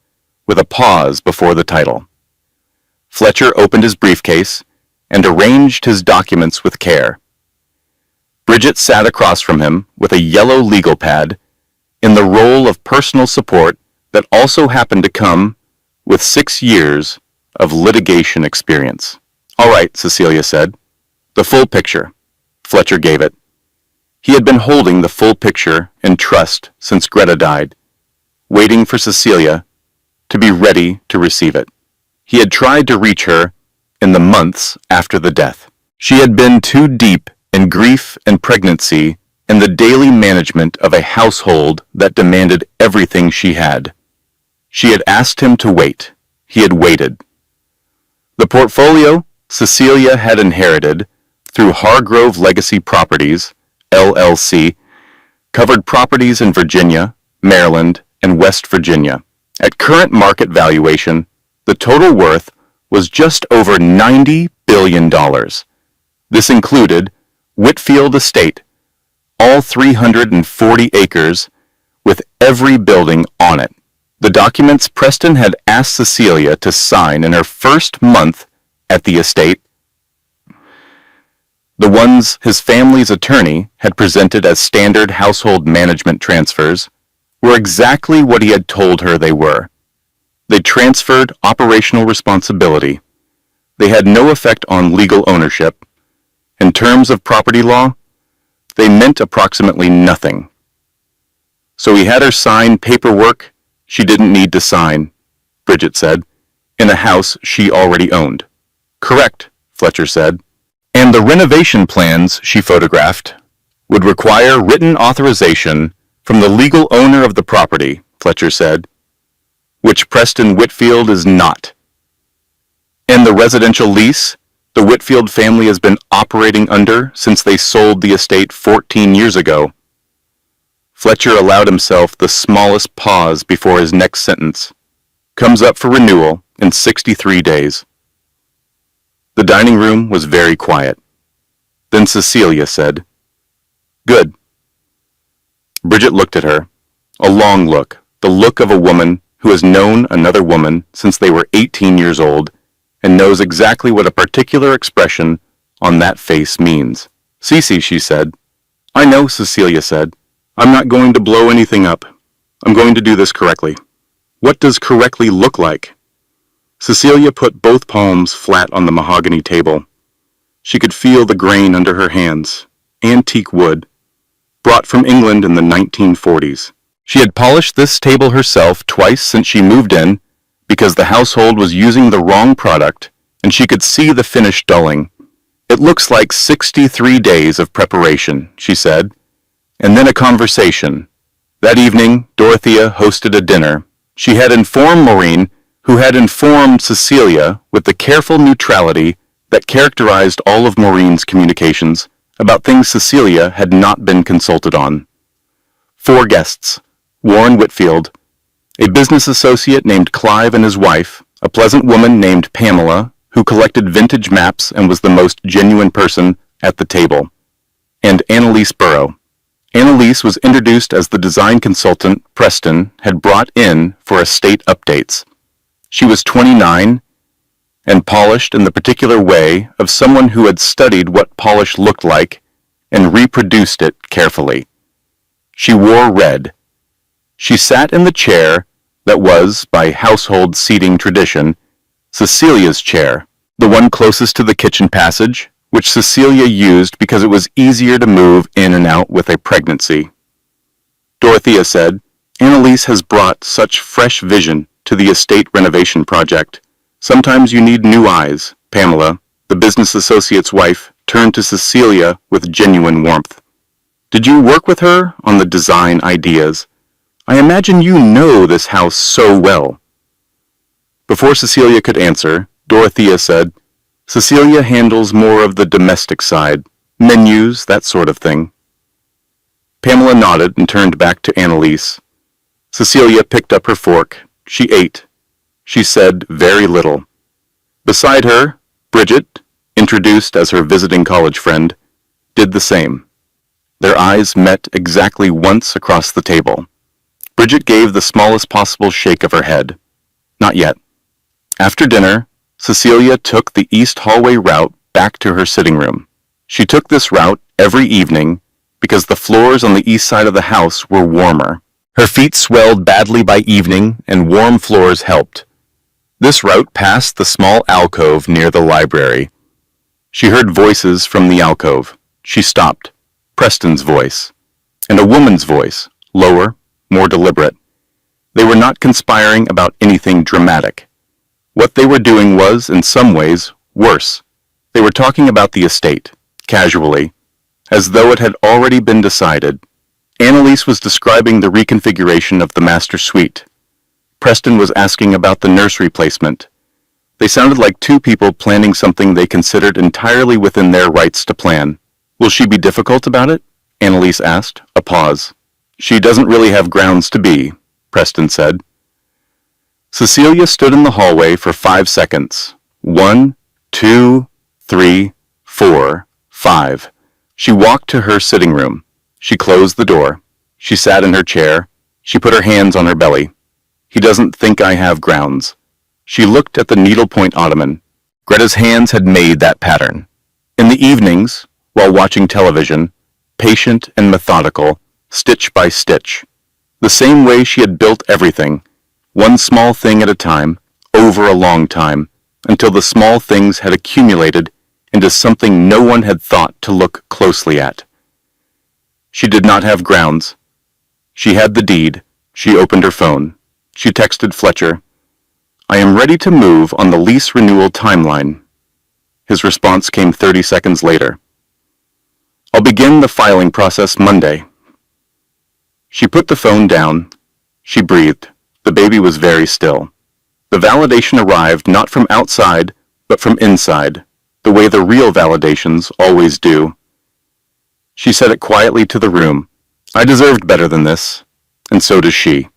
Speaker 4: with a pause before the title. Fletcher opened his briefcase and arranged his documents with care. Bridget sat across from him with a yellow legal pad in the role of personal support that also happened to come with 6 years of litigation experience. "All right," Cecilia said. "The full picture." Fletcher gave it. He had been holding the full picture in trust since Greta died, waiting for Cecilia to be ready to receive it. He had tried to reach her in the months after the death. She had been too deep in grief and pregnancy and the daily management of a household that demanded everything she had. She had asked him to wait. He had waited. The portfolio Cecilia had inherited through Hargrove Legacy Properties, LLC, covered properties in Virginia, Maryland, and West Virginia. At current market valuation, the total worth was just over $90 billion. This included Whitfield Estate, all 340 acres, with every building on it. The documents Preston had asked Cecilia to sign in her first month at the estate, the ones his family's attorney had presented as standard household management transfers, were exactly what he had told her they were. They transferred operational responsibility. They had no effect on legal ownership. In terms of property law, they meant approximately nothing. So he had her sign paperwork she didn't need to sign, Bridget said, in a house she already owned. "Correct," Fletcher said. "And the renovation plans she photographed would require written authorization from the legal owner of the property," Fletcher said, "which Preston Whitfield is not. And the residential lease the Whitfield family has been operating under since they sold the estate 14 years ago." Fletcher allowed himself the smallest pause before his next sentence. "Comes up for renewal in 63 days. The dining room was very quiet. Then Cecilia said, "Good." Bridget looked at her, a long look, the look of a woman who has known another woman since they were 18 years old and knows exactly what a particular expression on that face means. "Cece," she said. "I know," Cecilia said. "I'm not going to blow anything up. I'm going to do this correctly." "What does correctly look like?" Cecilia put both palms flat on the mahogany table. She could feel the grain under her hands, antique wood, brought from England in the 1940s. She had polished this table herself twice since she moved in because the household was using the wrong product and she could see the finish dulling. "It looks like 63 days of preparation," she said, and then a conversation. That evening, Dorothea hosted a dinner. She had informed Maureen, who had informed Cecilia with the careful neutrality that characterized all of Maureen's communications about things Cecilia had not been consulted on. 4 guests: Warren Whitfield, a business associate named Clive and his wife, a pleasant woman named Pamela, who collected vintage maps and was the most genuine person at the table, and Annalise Burrow. Annalise was introduced as the design consultant Preston had brought in for estate updates. She was 29 and polished in the particular way of someone who had studied what polish looked like and reproduced it carefully. She wore red. She sat in the chair that was, by household seating tradition, Cecilia's chair, the one closest to the kitchen passage, which Cecilia used because it was easier to move in and out with a pregnancy. Dorothea said, "Annalise has brought such fresh vision to the estate renovation project. Sometimes you need new eyes." Pamela, the business associate's wife, turned to Cecilia with genuine warmth. "Did you work with her on the design ideas? I imagine you know this house so well." Before Cecilia could answer, Dorothea said, "Cecilia handles more of the domestic side, menus, that sort of thing." Pamela nodded and turned back to Annalise. Cecilia picked up her fork. She ate. She said very little. Beside her, Bridget, introduced as her visiting college friend, did the same. Their eyes met exactly once across the table. Bridget gave the smallest possible shake of her head. Not yet. After dinner, Cecilia took the east hallway route back to her sitting room. She took this route every evening because the floors on the east side of the house were warmer. Her feet swelled badly by evening, and warm floors helped. This route passed the small alcove near the library. She heard voices from the alcove. She stopped. Preston's voice. And a woman's voice, lower, more deliberate. They were not conspiring about anything dramatic. What they were doing was, in some ways, worse. They were talking about the estate, casually, as though it had already been decided. Annalise was describing the reconfiguration of the master suite. Preston was asking about the nursery placement. They sounded like two people planning something they considered entirely within their rights to plan. "Will she be difficult about it?" Annalise asked. A pause. "She doesn't really have grounds to be," Preston said. Cecilia stood in the hallway for 5 seconds. 1, 2, 3, 4, 5. She walked to her sitting room. She closed the door. She sat in her chair. She put her hands on her belly. "He doesn't think I have grounds." She looked at the needlepoint ottoman. Greta's hands had made that pattern. In the evenings, while watching television, patient and methodical, stitch by stitch, the same way she had built everything, one small thing at a time, over a long time, until the small things had accumulated into something no one had thought to look closely at. She did not have grounds. She had the deed. She opened her phone. She texted Fletcher, "I am ready to move on the lease renewal timeline." His response came 30 seconds later. "I'll begin the filing process Monday." She put the phone down. She breathed. The baby was very still. The validation arrived not from outside, but from inside, the way the real validations always do. She said it quietly to the room. "I deserved better than this." And so does she.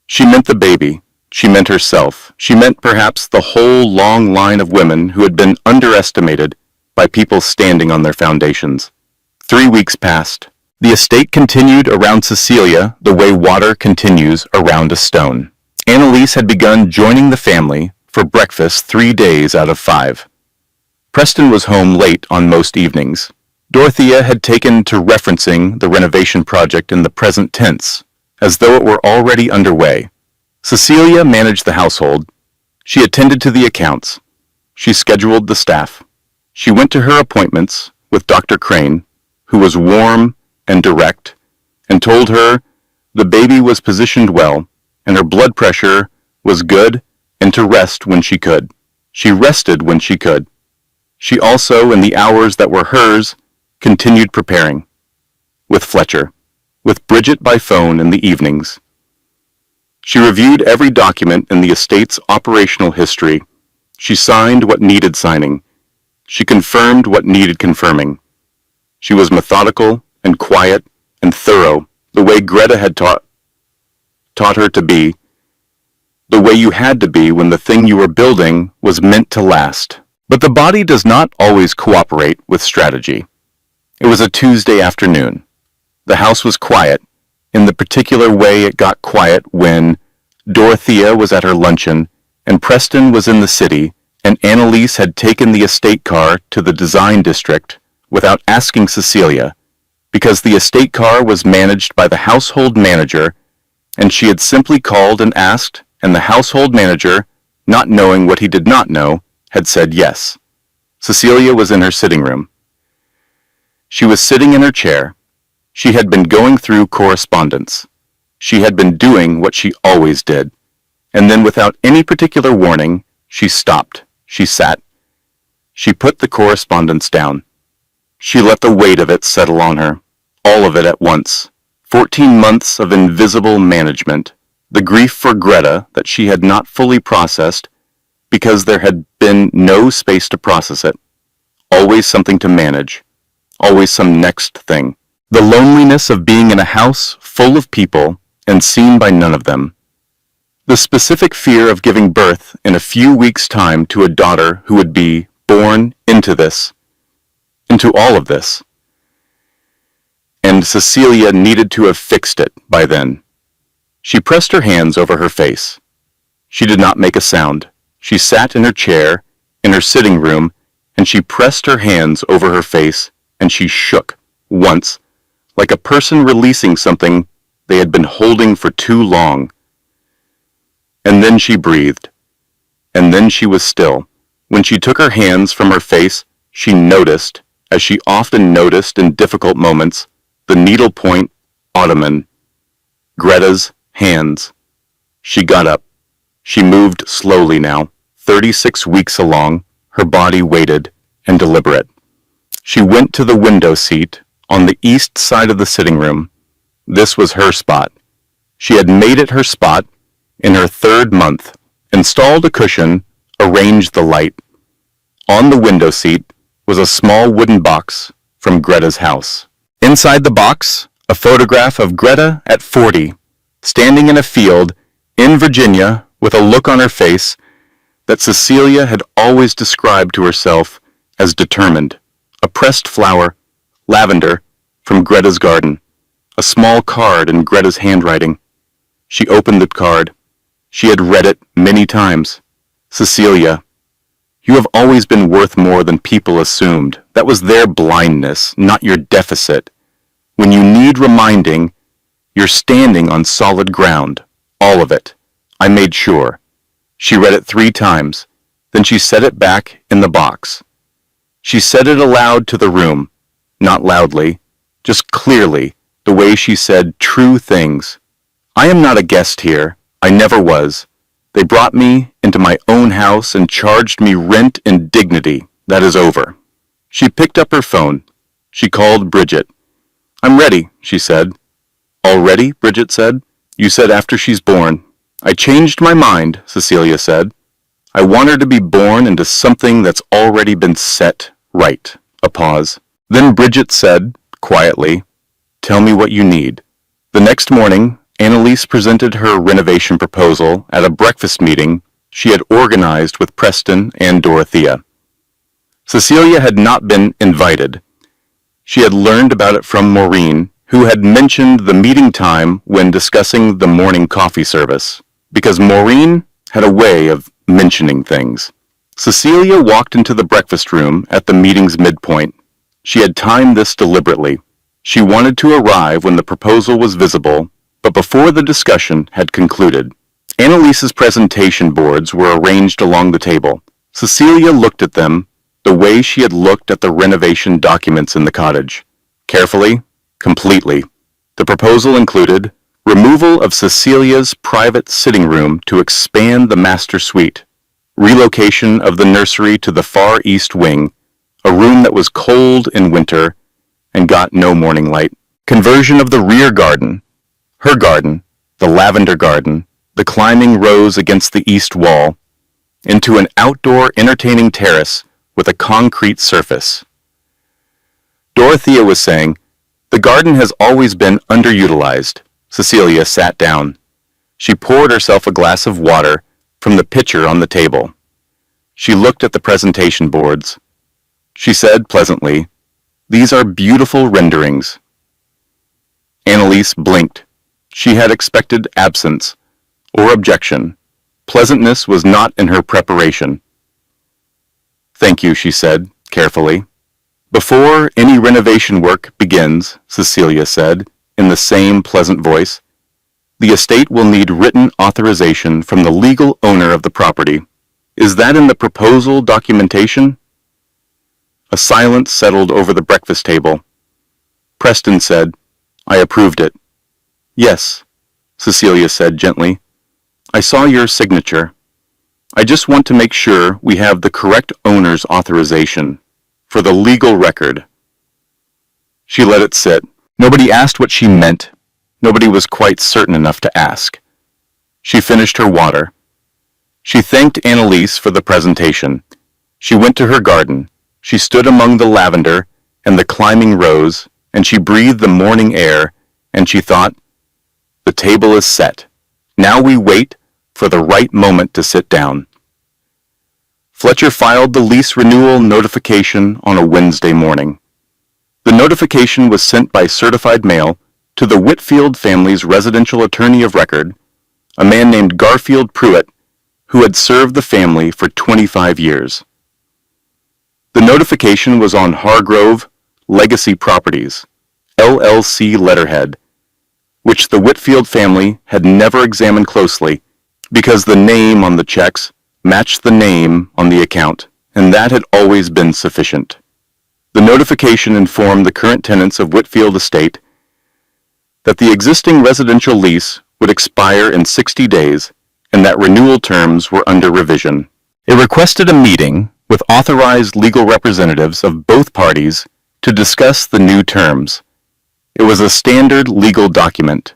Speaker 4: She meant the baby. She meant herself. She meant perhaps the whole long line of women who had been underestimated by people standing on their foundations. 3 weeks passed. The estate continued around Cecilia the way water continues around a stone. Annalise had begun joining the family for breakfast 3 days out of 5. Preston was home late on most evenings. Dorothea had taken to referencing the renovation project in the present tense, as though it were already underway. Cecilia managed the household. She attended to the accounts. She scheduled the staff. She went to her appointments with Dr. Crane, who was warm and direct, and told her the baby was positioned well and her blood pressure was good and to rest when she could. She rested when she could. She also, in the hours that were hers, continued preparing. With Fletcher. With Bridget by phone in the evenings. She reviewed every document in the estate's operational history. She signed what needed signing. She confirmed what needed confirming. She was methodical and quiet and thorough the way Greta had taught her to be, the way you had to be when the thing you were building was meant to last. But the body does not always cooperate with strategy. It was a Tuesday afternoon. The house was quiet, in the particular way it got quiet when Dorothea was at her luncheon, and Preston was in the city, and Annalise had taken the estate car to the design district without asking Cecilia, because the estate car was managed by the household manager, and she had simply called and asked, and the household manager, not knowing what he did not know, had said yes. Cecilia was in her sitting room. She was sitting in her chair. She had been going through correspondence. She had been doing what she always did. And then without any particular warning, she stopped. She sat. She put the correspondence down. She let the weight of it settle on her, all of it at once. 14 months of invisible management, the grief for Greta that she had not fully processed because there had been no space to process it. Always something to manage. Always some next thing. The loneliness of being in a house full of people and seen by none of them. The specific fear of giving birth in a few weeks' time to a daughter who would be born into this, into all of this. And Cecilia needed to have fixed it by then. She pressed her hands over her face. She did not make a sound. She sat in her chair, in her sitting room, and she pressed her hands over her face, and she shook, once, like a person releasing something they had been holding for too long. And then she breathed. And then she was still. When she took her hands from her face, she noticed, as she often noticed in difficult moments, the needlepoint ottoman, Greta's hands. She got up. She moved slowly now, 36 weeks along, her body weighted and deliberate. She went to the window seat on the east side of the sitting room. This was her spot. She had made it her spot in her 3rd month, installed a cushion, arranged the light. On the window seat was a small wooden box from Greta's house. Inside the box, a photograph of Greta at 40, standing in a field in Virginia with a look on her face that Cecilia had always described to herself as determined. A pressed flower, lavender, from Greta's garden. A small card in Greta's handwriting. She opened the card. She had read it many times. Cecilia, you have always been worth more than people assumed. That was their blindness, not your deficit. When you need reminding, you're standing on solid ground. All of it. I made sure. She read it 3 times. Then she set it back in the box. She said it aloud to the room, not loudly, just clearly, the way she said true things. I am not a guest here. I never was. They brought me into my own house and charged me rent and dignity. That is over. She picked up her phone. She called Bridget. I'm ready, she said. Already? Bridget said. You said after she's born. I changed my mind, Cecilia said. I want her to be born into something that's already been set right. A pause. Then Bridget said, quietly, tell me what you need. The next morning, Annalise presented her renovation proposal at a breakfast meeting she had organized with Preston and Dorothea. Cecilia had not been invited. She had learned about it from Maureen, who had mentioned the meeting time when discussing the morning coffee service, because Maureen had a way of mentioning things. Cecilia walked into the breakfast room at the meeting's midpoint. She had timed this deliberately. She wanted to arrive when the proposal was visible, but before the discussion had concluded. Annalise's presentation boards were arranged along the table. Cecilia looked at them the way she had looked at the renovation documents in the cottage. Carefully, completely. The proposal included removal of Cecilia's private sitting room to expand the master suite, relocation of the nursery to the far east wing, a room that was cold in winter and got no morning light, conversion of the rear garden, her garden, the lavender garden, the climbing rose against the east wall, into an outdoor entertaining terrace with a concrete surface. Dorothea was saying, The garden has always been underutilized. Cecilia sat down. She poured herself a glass of water from the pitcher on the table. She looked at the presentation boards. She said pleasantly, "These are beautiful renderings." Annalise blinked. She had expected absence or objection. Pleasantness was not in her preparation. "Thank you," she said, carefully. "Before any renovation work begins," Cecilia said, in the same pleasant voice, "the estate will need written authorization from the legal owner of the property. Is that in the proposal documentation?" A silence settled over the breakfast table. Preston said, "I approved it." "Yes," Cecilia said gently. "I saw your signature. I just want to make sure we have the correct owner's authorization for the legal record." She let it sit. Nobody asked what she meant. Nobody was quite certain enough to ask. She finished her water. She thanked Annalise for the presentation. She went to her garden. She stood among the lavender and the climbing rose, and she breathed the morning air, and she thought, "The table is set. Now we wait for the right moment to sit down." Fletcher filed the lease renewal notification on a Wednesday morning. The notification was sent by certified mail to the Whitfield family's residential attorney of record, a man named Garfield Pruitt, who had served the family for 25 years. The notification was on Hargrove Legacy Properties, LLC letterhead, which the Whitfield family had never examined closely because the name on the checks matched the name on the account, and that had always been sufficient. The notification informed the current tenants of Whitfield Estate that the existing residential lease would expire in 60 days and that renewal terms were under revision. It requested a meeting with authorized legal representatives of both parties to discuss the new terms. It was a standard legal document,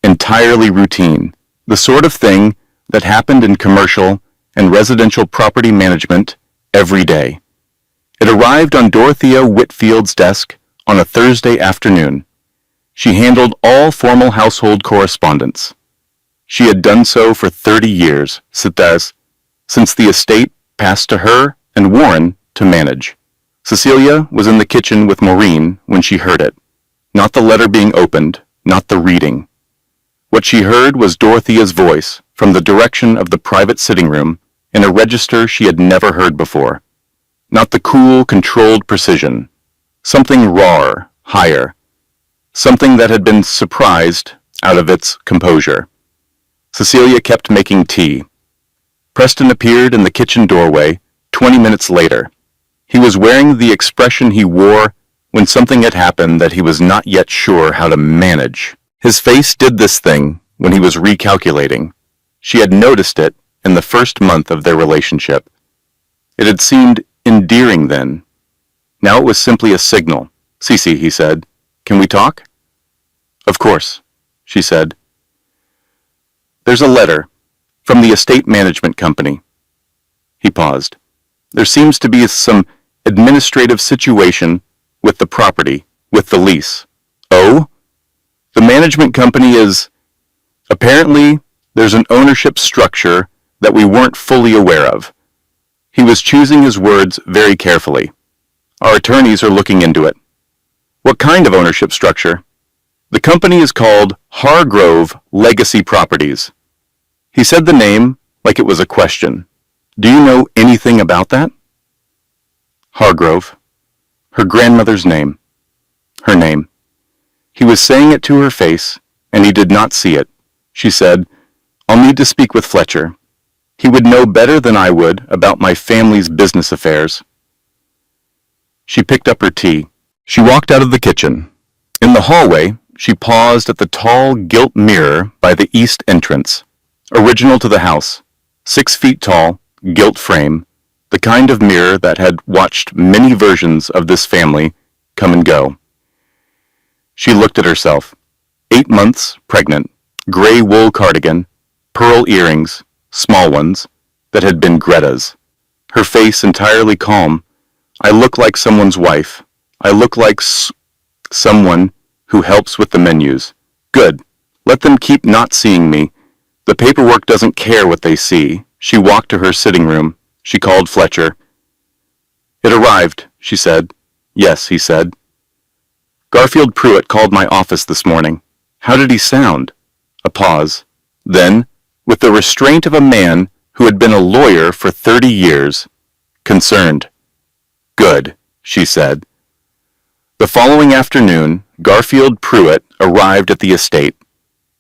Speaker 4: entirely routine, the sort of thing that happened in commercial and residential property management every day. It arrived on Dorothea Whitfield's desk on a Thursday afternoon. She handled all formal household correspondence. She had done so for 30 years, since the estate passed to her and Warren to manage. Cecilia was in the kitchen with Maureen when she heard it. Not the letter being opened, not the reading. What she heard was Dorothea's voice from the direction of the private sitting room in a register she had never heard before. Not the cool, controlled precision. Something rawer, higher. Something that had been surprised out of its composure. Cecilia kept making tea. Preston appeared in the kitchen doorway 20 minutes later. He was wearing the expression he wore when something had happened that he was not yet sure how to manage. His face did this thing when he was recalculating. She had noticed it in the first month of their relationship. It had seemed endearing then. Now it was simply a signal. "Cece," he said, "can we talk?" "Of course," she said. "There's a letter from the estate management company." He paused. "There seems to be some administrative situation with the property, with the lease." "Oh?" "The management company is... Apparently, there's an ownership structure that we weren't fully aware of." He was choosing his words very carefully. "Our attorneys are looking into it." "What kind of ownership structure?" "The company is called Hargrove Legacy Properties." He said the name like it was a question. "Do you know anything about that?" Hargrove. Her grandmother's name. Her name. He was saying it to her face, and he did not see it. She said, "I'll need to speak with Fletcher. He would know better than I would about my family's business affairs." She picked up her tea. She walked out of the kitchen. In the hallway, she paused at the tall gilt mirror by the east entrance, original to the house, 6 feet tall, gilt frame, the kind of mirror that had watched many versions of this family come and go. She looked at herself. 8 months, pregnant, gray wool cardigan, pearl earrings, small ones, that had been Greta's. Her face entirely calm. "I look like someone's wife. I look like Someone who helps with the menus. Good. Let them keep not seeing me. The paperwork doesn't care what they see. She walked to her sitting room. She called Fletcher. It arrived, she said. Yes, he said. Garfield Pruitt called my office this morning. How did he sound? A pause. Then, with the restraint of a man who had been a lawyer for 30 years, concerned. Good, she said. The following afternoon, Garfield Pruitt arrived at the estate.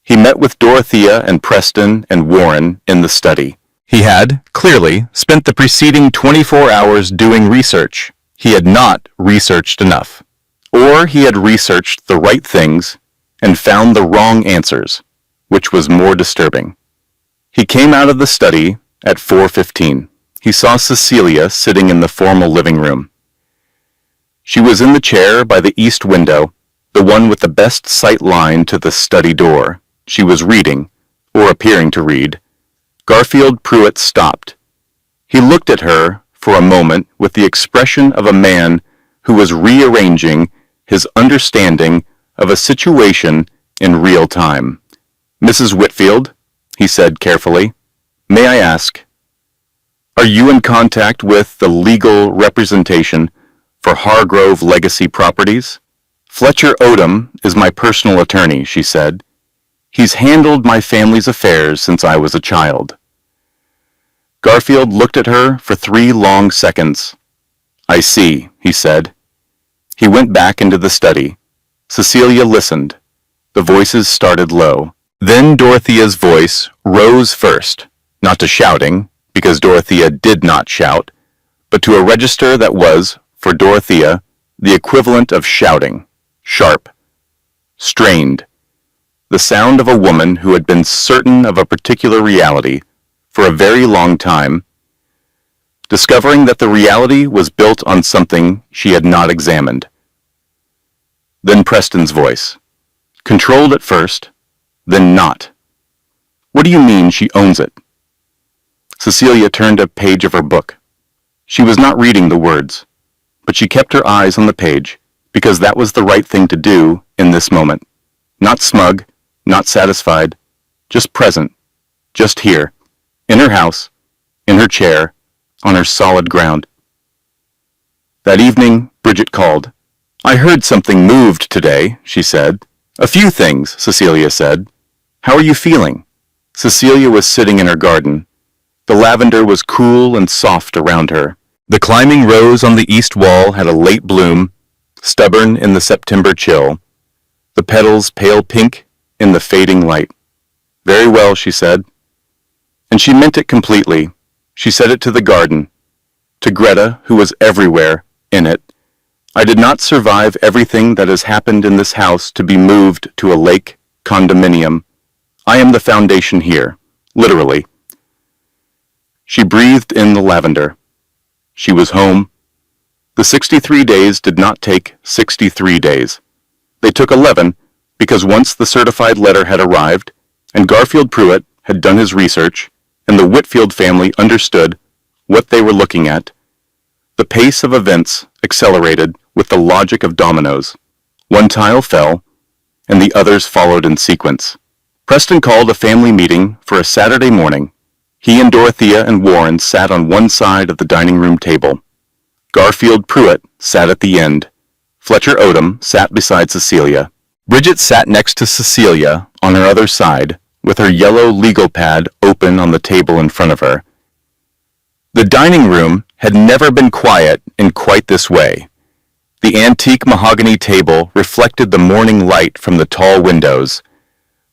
Speaker 4: He met with Dorothea and Preston and Warren in the study. He had, clearly, spent the preceding 24 hours doing research. He had not researched enough. Or he had researched the right things and found the wrong answers, which was more disturbing. He came out of the study at 4:15. He saw Cecilia sitting in the formal living room. She was in the chair by the east window, the one with the best sight line to the study door. She was reading, or appearing to read. Garfield Pruitt stopped. He looked at her for a moment with the expression of a man who was rearranging his understanding of a situation in real time. Mrs. Whitfield, he said carefully, may I ask, are you in contact with the legal representation for Hargrove Legacy Properties? Fletcher Odom is my personal attorney, she said. He's handled my family's affairs since I was a child. Garfield looked at her for 3 long seconds. I see, he said. He went back into the study. Cecilia listened. The voices started low. Then Dorothea's voice rose first, not to shouting, because Dorothea did not shout, but to a register that was, for Dorothea, the equivalent of shouting, sharp, strained, the sound of a woman who had been certain of a particular reality for a very long time, discovering that the reality was built on something she had not examined. Then Preston's voice, controlled at first, then not. What do you mean she owns it? Cecilia turned a page of her book. She was not reading the words, but she kept her eyes on the page because that was the right thing to do in this moment. Not smug, not satisfied, just present, just here, in her house, in her chair, on her solid ground. That evening, Bridget called. I heard something moved today, she said. A few things, Cecilia said. How are you feeling? Cecilia was sitting in her garden. The lavender was cool and soft around her. The climbing rose on the east wall had a late bloom, stubborn in the September chill. The petals pale pink in the fading light. Very well, she said. And she meant it completely. She said it to the garden, to Greta, who was everywhere in it. I did not survive everything that has happened in this house to be moved to a lake condominium. I am the foundation here, literally. She breathed in the lavender. She was home. The 63 days did not take 63 days. They took 11 because once the certified letter had arrived and Garfield Pruitt had done his research and the Whitfield family understood what they were looking at, the pace of events accelerated with the logic of dominoes. One tile fell, and the others followed in sequence. Preston called a family meeting for a Saturday morning. He and Dorothea and Warren sat on one side of the dining room table. Garfield Pruitt sat at the end. Fletcher Odom sat beside Cecilia. Bridget sat next to Cecilia on her other side, with her yellow legal pad open on the table in front of her. The dining room had never been quiet in quite this way. The antique mahogany table reflected the morning light from the tall windows.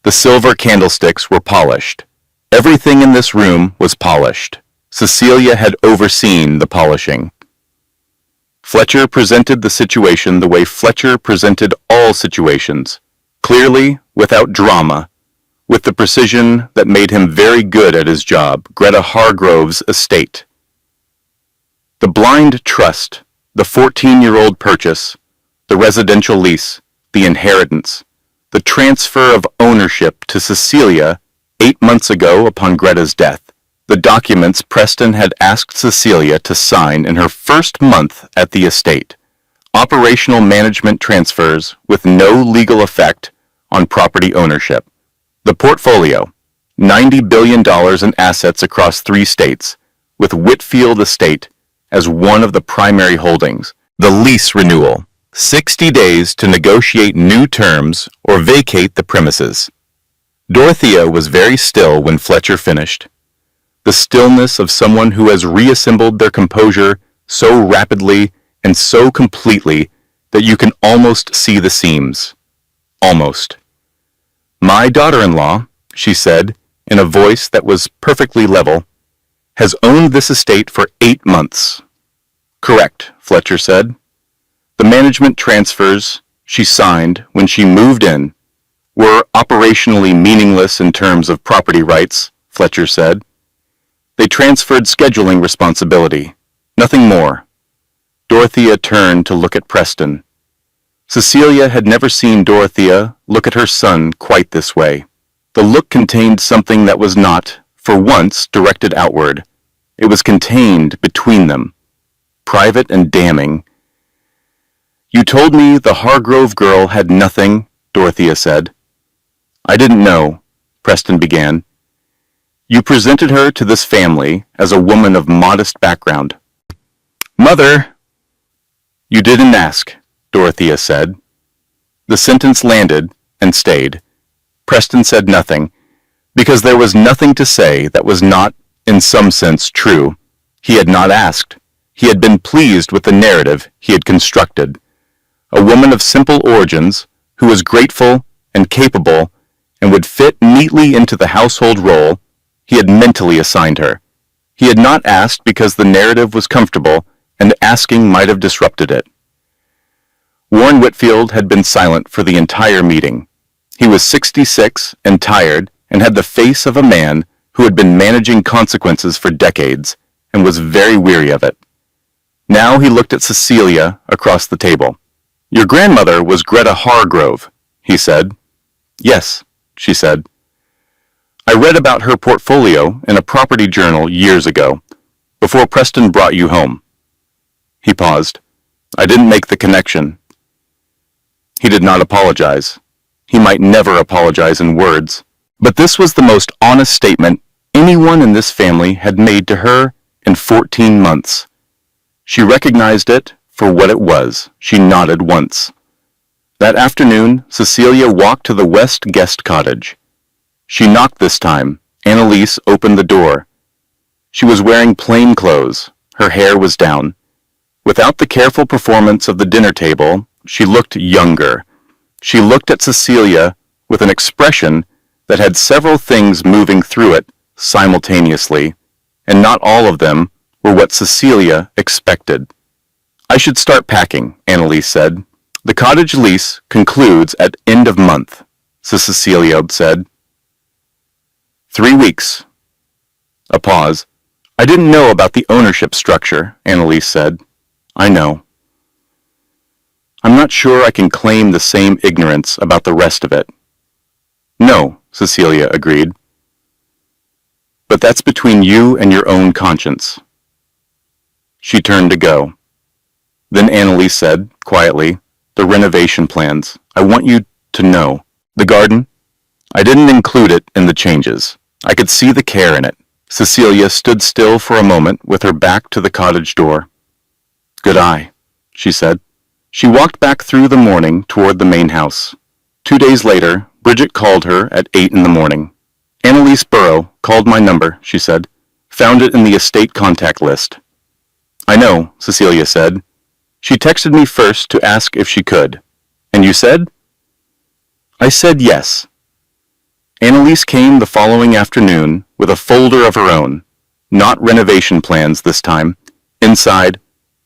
Speaker 4: The silver candlesticks were polished. Everything in this room was polished. Cecilia had overseen the polishing. Fletcher presented the situation the way Fletcher presented all situations, clearly, without drama, with the precision that made him very good at his job, Greta Hargrove's estate. The blind trust, the 14-year-old purchase, the residential lease, the inheritance, the transfer of ownership to Cecilia 8 months ago upon Greta's death, the documents Preston had asked Cecilia to sign in her first month at the estate, Operational management transfers with no legal effect on property ownership. The portfolio, $90 billion in assets across 3 states, with Whitfield Estate as one of the primary holdings. The lease renewal, 60 days to negotiate new terms or vacate the premises. Dorothea was very still when Fletcher finished. The stillness of someone who has reassembled their composure so rapidly and so completely that you can almost see the seams. Almost. My daughter-in-law, she said, in a voice that was perfectly level, has owned this estate for 8 months. Correct, Fletcher said. The management transfers she signed when she moved in were operationally meaningless in terms of property rights, Fletcher said. They transferred scheduling responsibility, nothing more. Dorothea turned to look at Preston. Cecilia had never seen Dorothea look at her son quite this way. The look contained something that was not, for once, directed outward. It was contained between them, private and damning. You told me the Hargrove girl had nothing, Dorothea said. I didn't know, Preston began. You presented her to this family as a woman of modest background. Mother! You didn't ask, Dorothea said. The sentence landed and stayed. Preston said nothing, because there was nothing to say that was not, in some sense, true. He had not asked. He had been pleased with the narrative he had constructed. A woman of simple origins, who was grateful and capable and would fit neatly into the household role he had mentally assigned her. He had not asked because the narrative was comfortable and asking might have disrupted it. Warren Whitfield had been silent for the entire meeting. He was 66 and tired and had the face of a man who had been managing consequences for decades and was very weary of it. Now he looked at Cecilia across the table. Your grandmother was Greta Hargrove, he said. Yes, she said. I read about her portfolio in a property journal years ago, before Preston brought you home. He paused. I didn't make the connection. He did not apologize. He might never apologize in words, but this was the most honest statement anyone in this family had made to her in 14 months. She recognized it for what it was. She nodded once. That afternoon, Cecilia walked to the West guest cottage. She knocked this time. Annalise opened the door. She was wearing plain clothes. Her hair was down. Without the careful performance of the dinner table, she looked younger. She looked at Cecilia with an expression that had several things moving through it simultaneously, and not all of them were what Cecilia expected. I should start packing, Annalise said. The cottage lease concludes at end of month, Cecilia said. 3 weeks. A pause. I didn't know about the ownership structure, Annalise said. I know. I'm not sure I can claim the same ignorance about the rest of it. No, Cecilia agreed. But that's between you and your own conscience. She turned to go. Then Annalise said, quietly, the renovation plans. I want you to know. The garden? I didn't include it in the changes. I could see the care in it. Cecilia stood still for a moment with her back to the cottage door. Good eye, she said. She walked back through the morning toward the main house. 2 days later, Bridget called her at 8 in the morning. Annalise Burrow called my number, she said. Found it in the estate contact list. I know, Cecilia said. She texted me first to ask if she could. And you said? I said yes. Annalise came the following afternoon with a folder of her own, not renovation plans this time. Inside,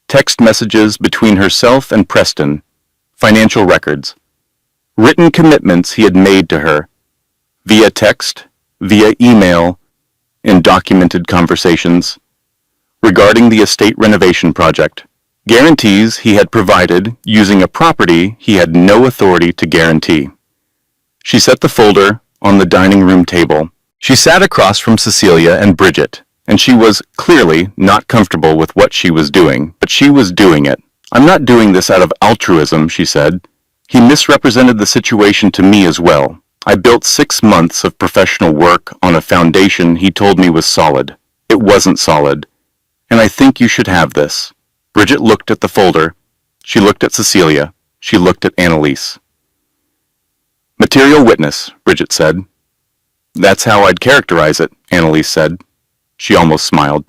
Speaker 4: text messages between herself and Preston, financial records, written commitments he had made to her, via text, via email, in documented conversations, regarding the estate renovation project, guarantees he had provided using a property he had no authority to guarantee. She set the folder on the dining room table. She sat across from Cecilia and Bridget, and she was clearly not comfortable with what she was doing, but she was doing it. I'm not doing this out of altruism, she said. He misrepresented the situation to me as well. I built 6 months of professional work on a foundation he told me was solid. It wasn't solid. And I think you should have this. Bridget looked at the folder. She looked at Cecilia. She looked at Annalise. Material witness, Bridget said. That's how I'd characterize it, Annalise said. She almost smiled.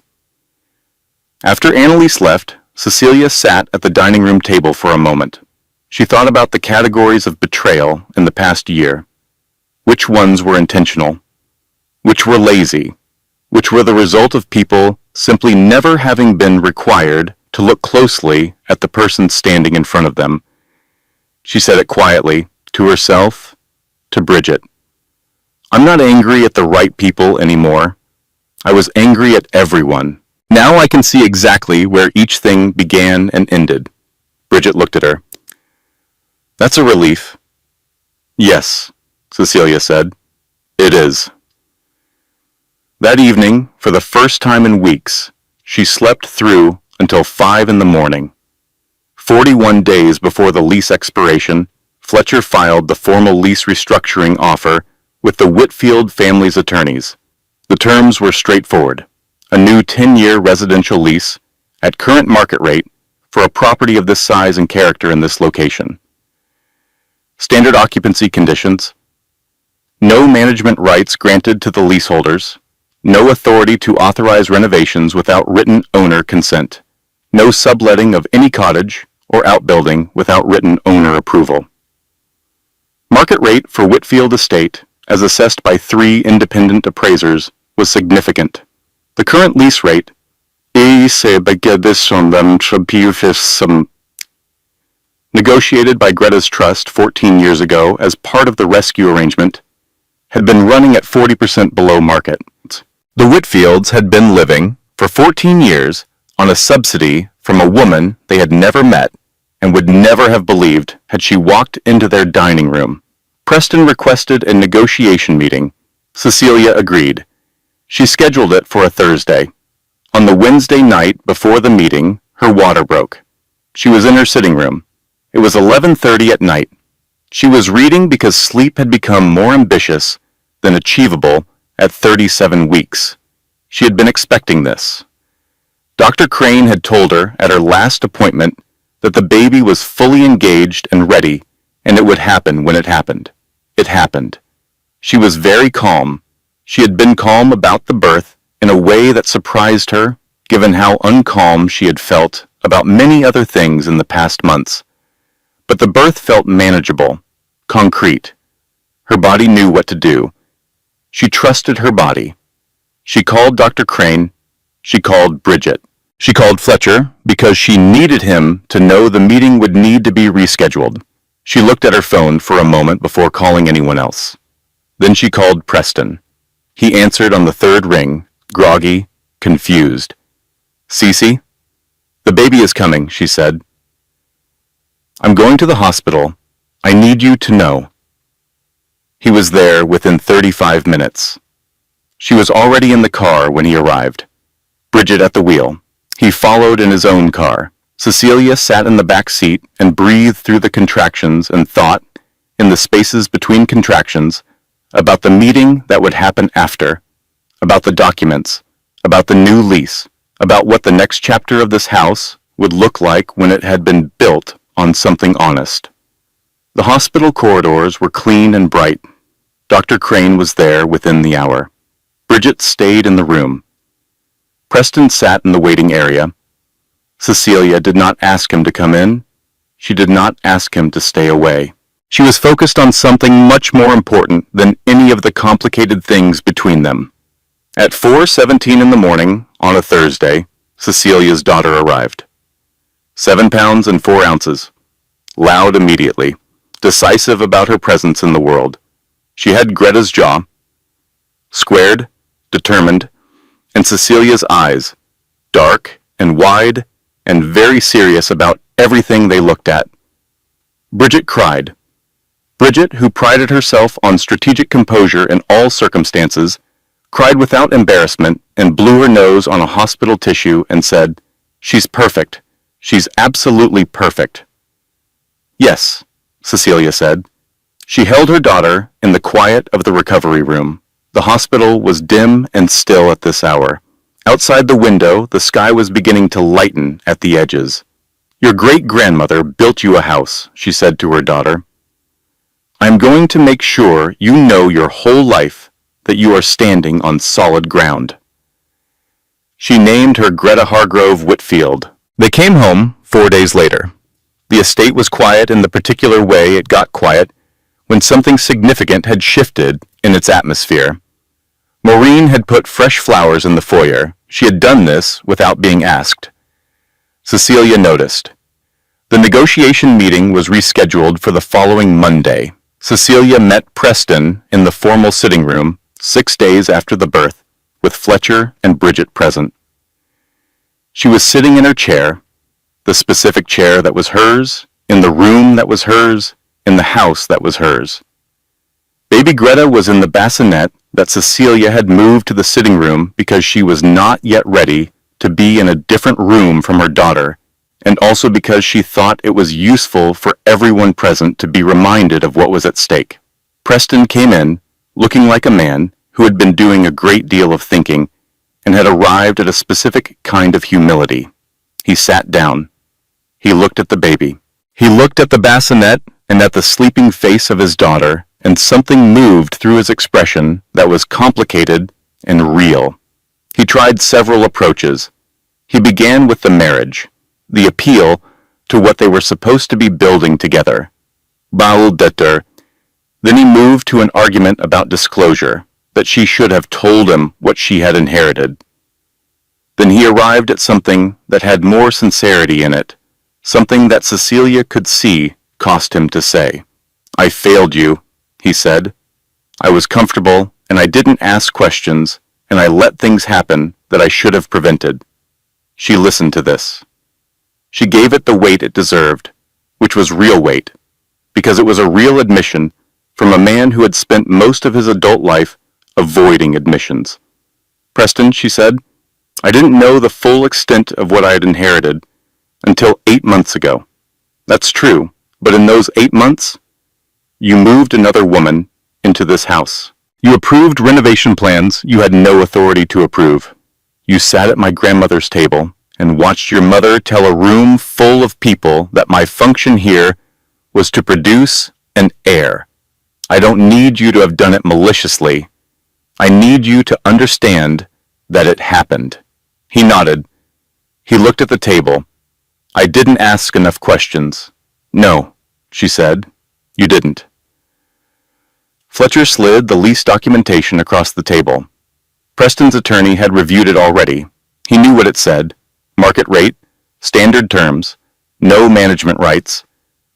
Speaker 4: After Annalise left, Cecilia sat at the dining room table for a moment. She thought about the categories of betrayal in the past year. Which ones were intentional? Which were lazy? Which were the result of people simply never having been required to look closely at the person standing in front of them? She said it quietly, to herself, to Bridget. I'm not angry at the right people anymore. I was angry at everyone. Now I can see exactly where each thing began and ended. Bridget looked at her. That's a relief. Yes, Cecilia said. It is. That evening, for the first time in weeks, she slept through until 5 in the morning. 41 days before the lease expiration, Fletcher filed the formal lease restructuring offer with the Whitfield family's attorneys. The terms were straightforward. A new 10-year residential lease at current market rate for a property of this size and character in this location. Standard occupancy conditions. No management rights granted to the leaseholders. No authority to authorize renovations without written owner consent. No subletting of any cottage or outbuilding without written owner approval. Market rate for Whitfield Estate, as assessed by 3 independent appraisers, was significant. The current lease rate, negotiated by Greta's Trust 14 years ago as part of the rescue arrangement, had been running at 40% below market. The Whitfields had been living, for 14 years, on a subsidy from a woman they had never met and would never have believed had she walked into their dining room. Preston requested a negotiation meeting. Cecilia agreed. She scheduled it for a Thursday. On the Wednesday night before the meeting, her water broke. She was in her sitting room. It was 11:30 at night. She was reading because sleep had become more ambitious than achievable at 37 weeks. She had been expecting this. Dr. Crane had told her at her last appointment that the baby was fully engaged and ready, and it would happen when it happened. It happened. She was very calm. She had been calm about the birth in a way that surprised her, given how uncalm she had felt about many other things in the past months. But the birth felt manageable, concrete. Her body knew what to do. She trusted her body. She called Dr. Crane. She called Bridget. She called Fletcher because she needed him to know the meeting would need to be rescheduled. She looked at her phone for a moment before calling anyone else. Then she called Preston. He answered on the 3rd ring, groggy, confused. Cece? The baby is coming, she said. I'm going to the hospital. I need you to know. He was there within 35 minutes. She was already in the car when he arrived. Bridget at the wheel. He followed in his own car. Cecilia sat in the back seat and breathed through the contractions and thought, in the spaces between contractions, about the meeting that would happen after, about the documents, about the new lease, about what the next chapter of this house would look like when it had been built on something honest. The hospital corridors were clean and bright. Dr. Crane was there within the hour. Bridget stayed in the room. Preston sat in the waiting area. Cecilia did not ask him to come in. She did not ask him to stay away. She was focused on something much more important than any of the complicated things between them. At 4:17 in the morning, on a Thursday, Cecilia's daughter arrived. 7 pounds and 4 ounces. Loud immediately. Decisive about her presence in the world. She had Greta's jaw. Squared, determined, and Cecilia's eyes, dark and wide and very serious about everything they looked at. Bridget cried. Bridget, who prided herself on strategic composure in all circumstances, cried without embarrassment and blew her nose on a hospital tissue and said, "She's perfect. She's absolutely perfect. Yes, Cecilia said. She held her daughter in the quiet of the recovery room. The hospital was dim and still at this hour. Outside the window, the sky was beginning to lighten at the edges. Your great-grandmother built you a house, she said to her daughter. I'm going to make sure you know your whole life that you are standing on solid ground. She named her Greta Hargrove Whitfield. They came home 4 days later. The estate was quiet in the particular way it got quiet when something significant had shifted in its atmosphere. Maureen had put fresh flowers in the foyer. She had done this without being asked. Cecilia noticed. The negotiation meeting was rescheduled for the following Monday. Cecilia met Preston in the formal sitting room 6 days after the birth, with Fletcher and Bridget present. She was sitting in her chair, the specific chair that was hers, in the room that was hers, in the house that was hers. Baby Greta was in the bassinet that Cecilia had moved to the sitting room because she was not yet ready to be in a different room from her daughter, and also because she thought it was useful for everyone present to be reminded of what was at stake. Preston came in, looking like a man who had been doing a great deal of thinking and had arrived at a specific kind of humility. He sat down. He looked at the baby. He looked at the bassinet and at the sleeping face of his daughter, and something moved through his expression that was complicated and real. He tried several approaches. He began with the marriage, the appeal to what they were supposed to be building together. Baal Detter. Then he moved to an argument about disclosure, that she should have told him what she had inherited. Then he arrived at something that had more sincerity in it, something that Cecilia could see cost him to say. I failed you, he said. I was comfortable, and I didn't ask questions, and I let things happen that I should have prevented. She listened to this. She gave it the weight it deserved, which was real weight, because it was a real admission from a man who had spent most of his adult life avoiding admissions. Preston, she said, I didn't know the full extent of what I had inherited until 8 months ago. That's true, but in those 8 months, you moved another woman into this house. You approved renovation plans you had no authority to approve. You sat at my grandmother's table and watched your mother tell a room full of people that my function here was to produce an heir. I don't need you to have done it maliciously. I need you to understand that it happened. He nodded. He looked at the table. I didn't ask enough questions. No, she said. You didn't. Fletcher slid the lease documentation across the table. Preston's attorney had reviewed it already. He knew what it said. Market rate, standard terms, no management rights,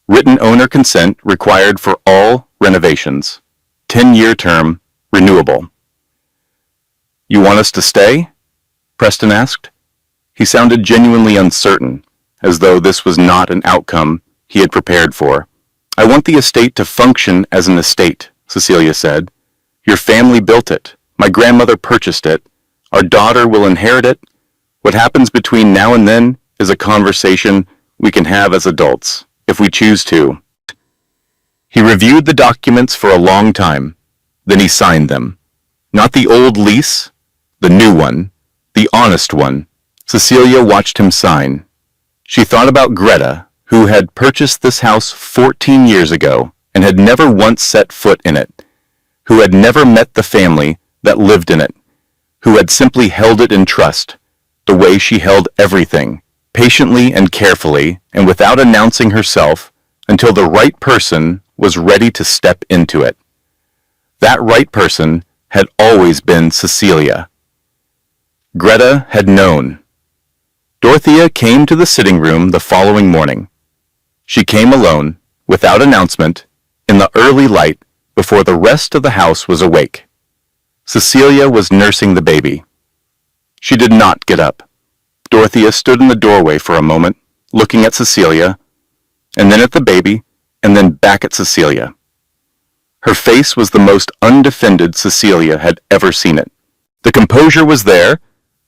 Speaker 4: written owner consent required for all renovations, 10-year term, renewable. You want us to stay? Preston asked. He sounded genuinely uncertain, as though this was not an outcome he had prepared for. I want the estate to function as an estate, Cecilia said. Your family built it. My grandmother purchased it. Our daughter will inherit it. What happens between now and then is a conversation we can have as adults, if we choose to. He reviewed the documents for a long time. Then he signed them. Not the old lease, the new one, the honest one. Cecilia watched him sign. She thought about Greta, who had purchased this house 14 years ago and had never once set foot in it, who had never met the family that lived in it, who had simply held it in trust, the way she held everything, patiently and carefully and without announcing herself until the right person was ready to step into it. That right person had always been Cecilia. Greta had known. Dorothea came to the sitting room the following morning. She came alone, without announcement, in the early light before the rest of the house was awake. Cecilia was nursing the baby. She did not get up. Dorothea stood in the doorway for a moment, looking at Cecilia, and then at the baby, and then back at Cecilia. Her face was the most undefended Cecilia had ever seen it. The composure was there,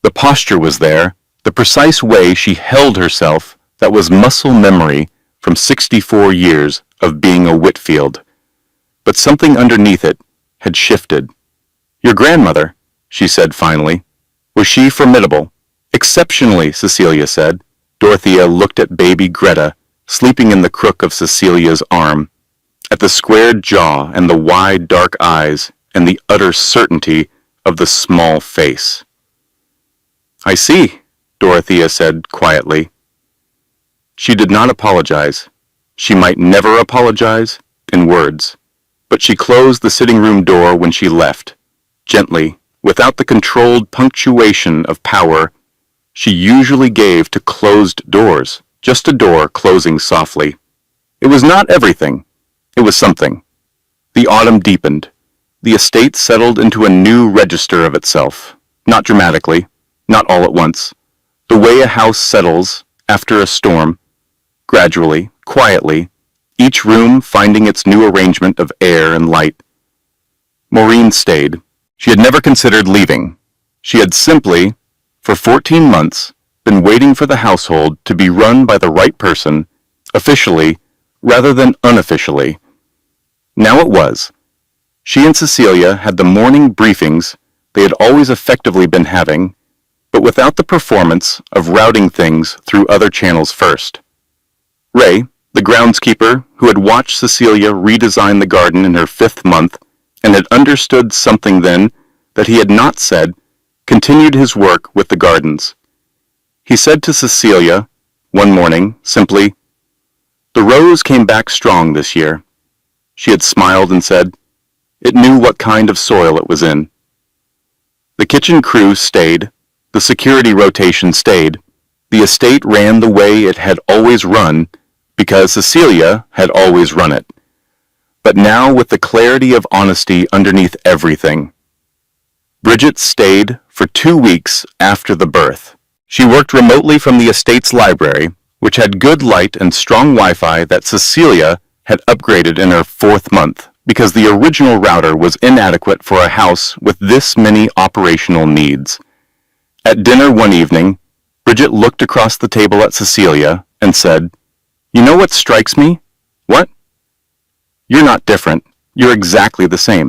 Speaker 4: the posture was there, the precise way she held herself, that was muscle memory from 64 years of being a Whitfield. But something underneath it had shifted. "Your grandmother," she said finally. "Was she formidable?" "Exceptionally," Cecilia said. Dorothea looked at baby Greta, sleeping in the crook of Cecilia's arm, at the squared jaw and the wide dark eyes and the utter certainty of the small face. "I see," Dorothea said quietly. She did not apologize. She might never apologize in words, but she closed the sitting room door when she left, gently, without the controlled punctuation of power she usually gave to closed doors, just a door closing softly. It was not everything. It was something. The autumn deepened. The estate settled into a new register of itself, not dramatically, not all at once, the way a house settles after a storm, gradually, quietly, each room finding its new arrangement of air and light. Maureen stayed. She had never considered leaving. She had simply, for 14 months, been waiting for the household to be run by the right person, officially, rather than unofficially. Now it was. She and Cecilia had the morning briefings they had always effectively been having, but without the performance of routing things through other channels first. Ray, the groundskeeper who had watched Cecilia redesign the garden in her 5th month and had understood something then that he had not said, continued his work with the gardens. He said to Cecilia, one morning, simply, "The rose came back strong this year." She had smiled and said, "It knew what kind of soil it was in." The kitchen crew stayed, the security rotation stayed, the estate ran the way it had always run because Cecilia had always run it, but now with the clarity of honesty underneath everything. Bridget stayed for 2 weeks after the birth. She worked remotely from the estate's library, which had good light and strong Wi-Fi that Cecilia had upgraded in her 4th month because the original router was inadequate for a house with this many operational needs. At dinner one evening, Bridget looked across the table at Cecilia and said, "You know what strikes me?" "What?" "You're not different. You're exactly the same.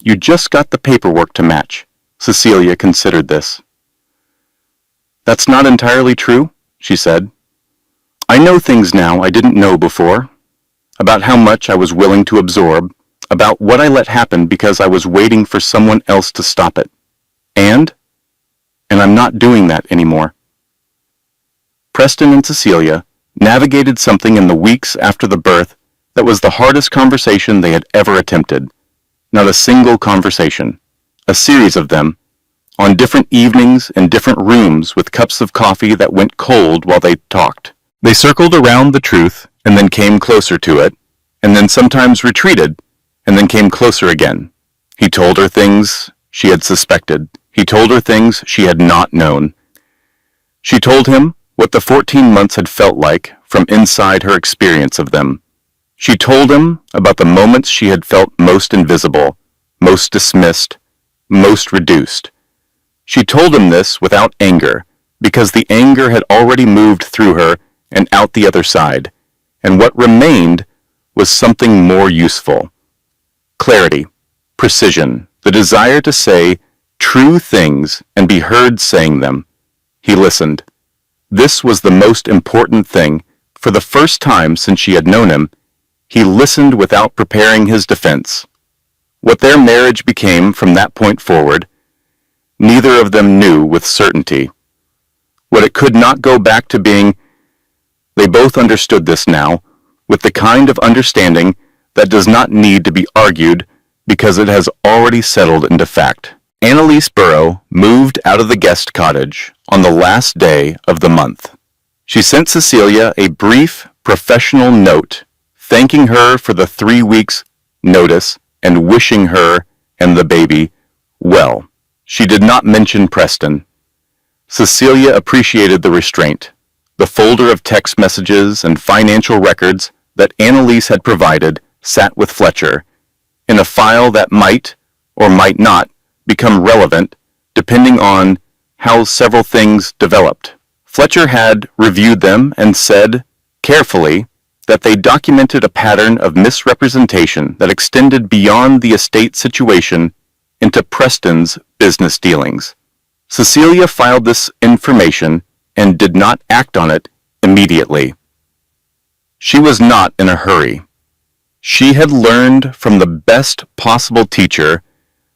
Speaker 4: You just got the paperwork to match." Cecilia considered this. "That's not entirely true," she said. "I know things now I didn't know before, about how much I was willing to absorb, about what I let happen because I was waiting for someone else to stop it. And I'm not doing that anymore." Preston and Cecilia navigated something in the weeks after the birth that was the hardest conversation they had ever attempted. Not a single conversation. A series of them, on different evenings in different rooms with cups of coffee that went cold while they talked. They circled around the truth and then came closer to it, and then sometimes retreated, and then came closer again. He told her things she had suspected. He told her things she had not known. She told him what the 14 months had felt like from inside her experience of them. She told him about the moments she had felt most invisible, most dismissed, most reduced. She told him this without anger, because the anger had already moved through her and out the other side, and what remained was something more useful. Clarity, precision, the desire to say true things and be heard saying them. He listened. This was the most important thing. For the first time since she had known him, he listened without preparing his defense. What their marriage became from that point forward, neither of them knew with certainty. What it could not go back to being, they both understood this now, with the kind of understanding that does not need to be argued because it has already settled into fact. Annalise Burrow moved out of the guest cottage on the last day of the month. She sent Cecilia a brief, professional note thanking her for the 3 weeks' notice and wishing her and the baby well. She did not mention Preston. Cecilia appreciated the restraint, the folder of text messages and financial records that Annalise had provided sat with Fletcher, in a file that might, or might not, become relevant depending on how several things developed. Fletcher had reviewed them and said, carefully, that they documented a pattern of misrepresentation that extended beyond the estate situation into Preston's business dealings. Cecilia filed this information and did not act on it immediately. She was not in a hurry. She had learned from the best possible teacher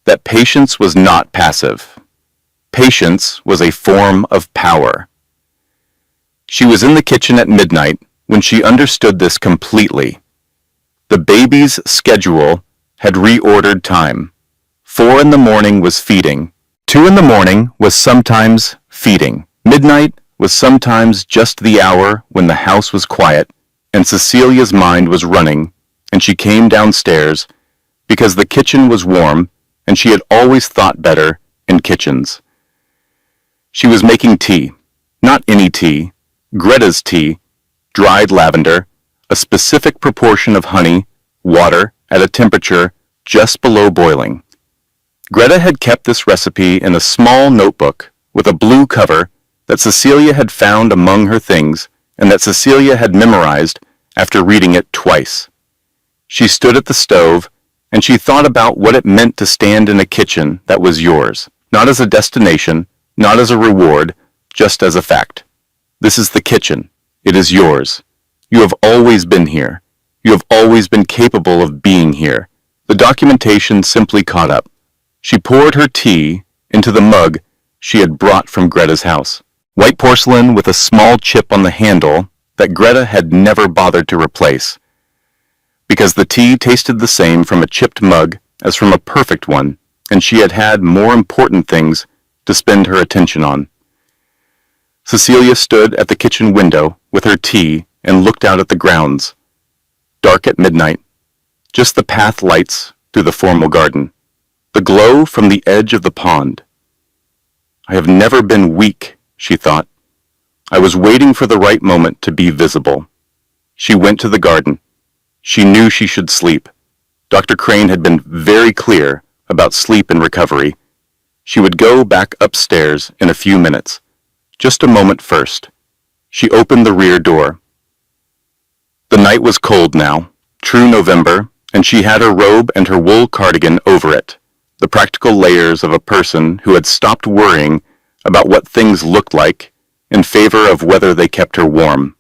Speaker 4: that patience was not passive. Patience was a form of power. She was in the kitchen at midnight when she understood this completely. The baby's schedule had reordered time. 4 in the morning was feeding. 2 in the morning was sometimes feeding. Midnight was sometimes just the hour when the house was quiet and Cecilia's mind was running, and she came downstairs because the kitchen was warm and she had always thought better in kitchens. She was making tea. Not any tea. Greta's tea. Dried lavender, a specific proportion of honey, water at a temperature just below boiling. Greta had kept this recipe in a small notebook with a blue cover that Cecilia had found among her things and that Cecilia had memorized after reading it twice. She stood at the stove and she thought about what it meant to stand in a kitchen that was yours, not as a destination, not as a reward, just as a fact. This is the kitchen. It is yours. You have always been here. You have always been capable of being here. The documentation simply caught up. She poured her tea into the mug she had brought from Greta's house. White porcelain with a small chip on the handle that Greta had never bothered to replace, because the tea tasted the same from a chipped mug as from a perfect one, and she had had more important things to spend her attention on. Cecilia stood at the kitchen window with her tea and looked out at the grounds. Dark at midnight, just the path lights through the formal garden, the glow from the edge of the pond. I have never been weak, she thought. I was waiting for the right moment to be visible. She went to the garden. She knew she should sleep. Dr. Crane had been very clear about sleep and recovery. She would go back upstairs in a few minutes. Just a moment first. She opened the rear door. The night was cold now, true November, and she had her robe and her wool cardigan over it, the practical layers of a person who had stopped worrying about what things looked like in favor of whether they kept her warm.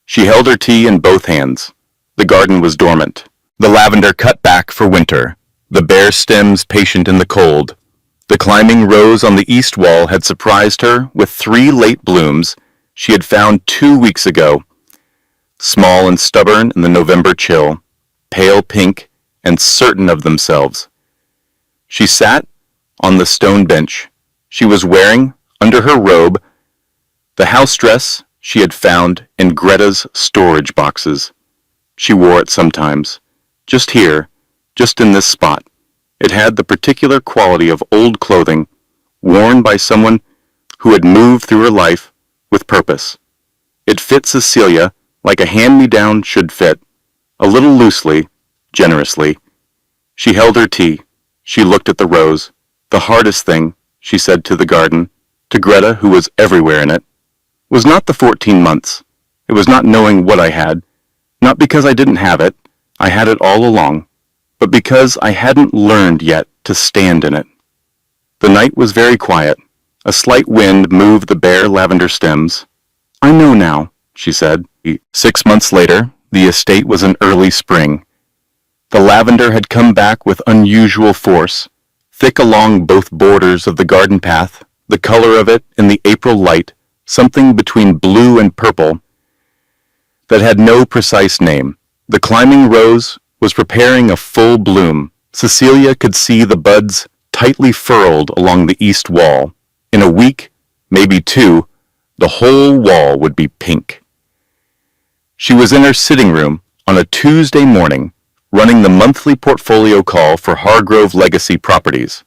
Speaker 4: She held her tea in both hands. The garden was dormant. The lavender cut back for winter, the bare stems patient in the cold. The climbing rose on the east wall had surprised her with 3 late blooms she had found 2 weeks ago, small and stubborn in the November chill, pale pink and certain of themselves. She sat on the stone bench. She was wearing, under her robe, the house dress she had found in Greta's storage boxes. She wore it sometimes, just here, just in this spot. It had the particular quality of old clothing worn by someone who had moved through her life with purpose. It fit Cecilia like a hand-me-down should fit, a little loosely, generously. She held her tea. She looked at the rose. The hardest thing, she said to the garden, to Greta, who was everywhere in it, was not the 14 months. It was not knowing what I had, not because I didn't have it, I had it all along, but because I hadn't learned yet to stand in it. The night was very quiet. A slight wind moved the bare lavender stems. I know now, she said. 6 months later, the estate was in early spring. The lavender had come back with unusual force, thick along both borders of the garden path, the color of it in the April light, something between blue and purple, that had no precise name. The climbing rose was preparing a full bloom. Cecilia could see the buds tightly furled along the east wall. In a week, maybe 2, the whole wall would be pink. She was in her sitting room on a Tuesday morning, running the monthly portfolio call for Hargrove Legacy Properties.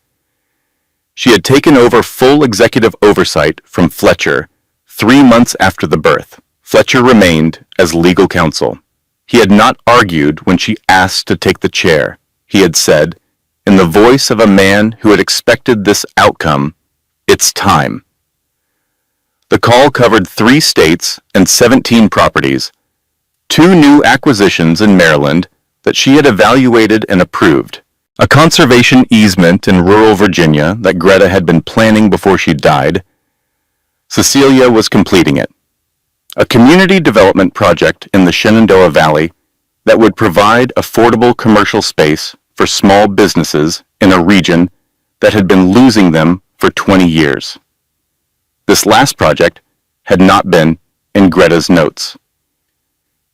Speaker 4: She had taken over full executive oversight from Fletcher 3 months after the birth. Fletcher remained as legal counsel. He had not argued when she asked to take the chair. He had said, in the voice of a man who had expected this outcome, "It's time." The call covered 3 states and 17 properties, 2 new acquisitions in Maryland that she had evaluated and approved, a conservation easement in rural Virginia that Greta had been planning before she died. Cecilia was completing it. A community development project in the Shenandoah Valley that would provide affordable commercial space for small businesses in a region that had been losing them for 20 years. This last project had not been in Greta's notes.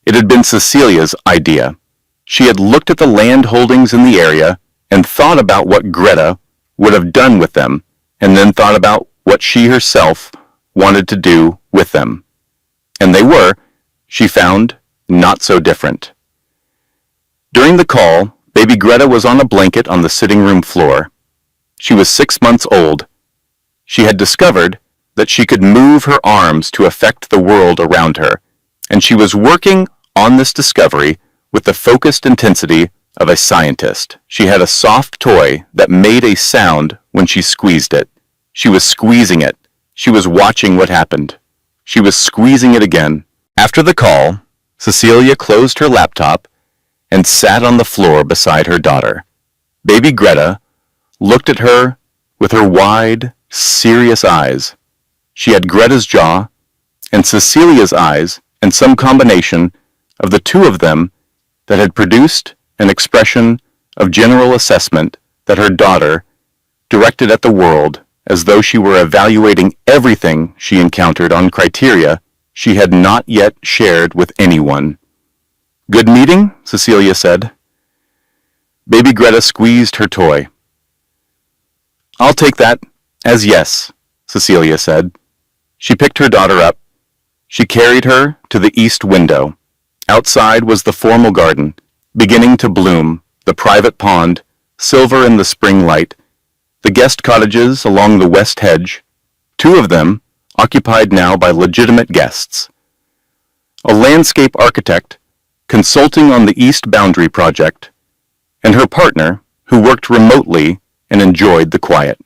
Speaker 4: It had been Cecilia's idea. She had looked at the land holdings in the area and thought about what Greta would have done with them, and then thought about what she herself wanted to do with them. And they were, she found, not so different. During the call, baby Greta was on a blanket on the sitting room floor. She was 6 months old. She had discovered that she could move her arms to affect the world around her, and she was working on this discovery with the focused intensity of a scientist. She had a soft toy that made a sound when she squeezed it. She was squeezing it. She was watching what happened. She was squeezing it again. After the call, Cecilia closed her laptop and sat on the floor beside her daughter. Baby Greta looked at her with her wide, serious eyes. She had Greta's jaw and Cecilia's eyes, and some combination of the two of them that had produced an expression of general assessment that her daughter directed at the world as though she were evaluating everything she encountered on criteria she had not yet shared with anyone. "Good meeting?" Cecilia said. Baby Greta squeezed her toy. "I'll take that as yes," Cecilia said. She picked her daughter up. She carried her to the east window. Outside was the formal garden, beginning to bloom, the private pond, silver in the spring light, the guest cottages along the west hedge, 2 of them occupied now by legitimate guests. A landscape architect consulting on the east boundary project, and her partner who worked remotely and enjoyed the quiet.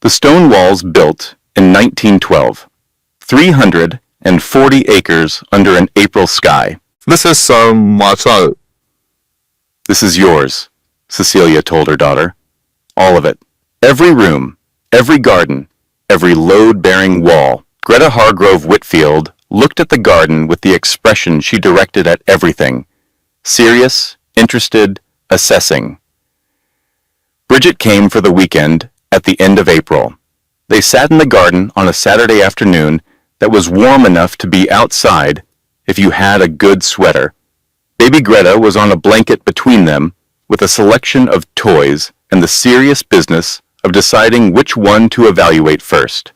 Speaker 4: The stone walls built in 1912, 340 acres under an April sky.
Speaker 2: This is Marcel.
Speaker 4: "This is yours," Cecilia told her daughter. "All of it. Every room, every garden, every load-bearing wall." Greta Hargrove Whitfield looked at the garden with the expression she directed at everything: serious, interested, assessing. Bridget came for the weekend at the end of April. They sat in the garden on a Saturday afternoon that was warm enough to be outside if you had a good sweater. Baby Greta was on a blanket between them with a selection of toys and the serious business of deciding which one to evaluate first.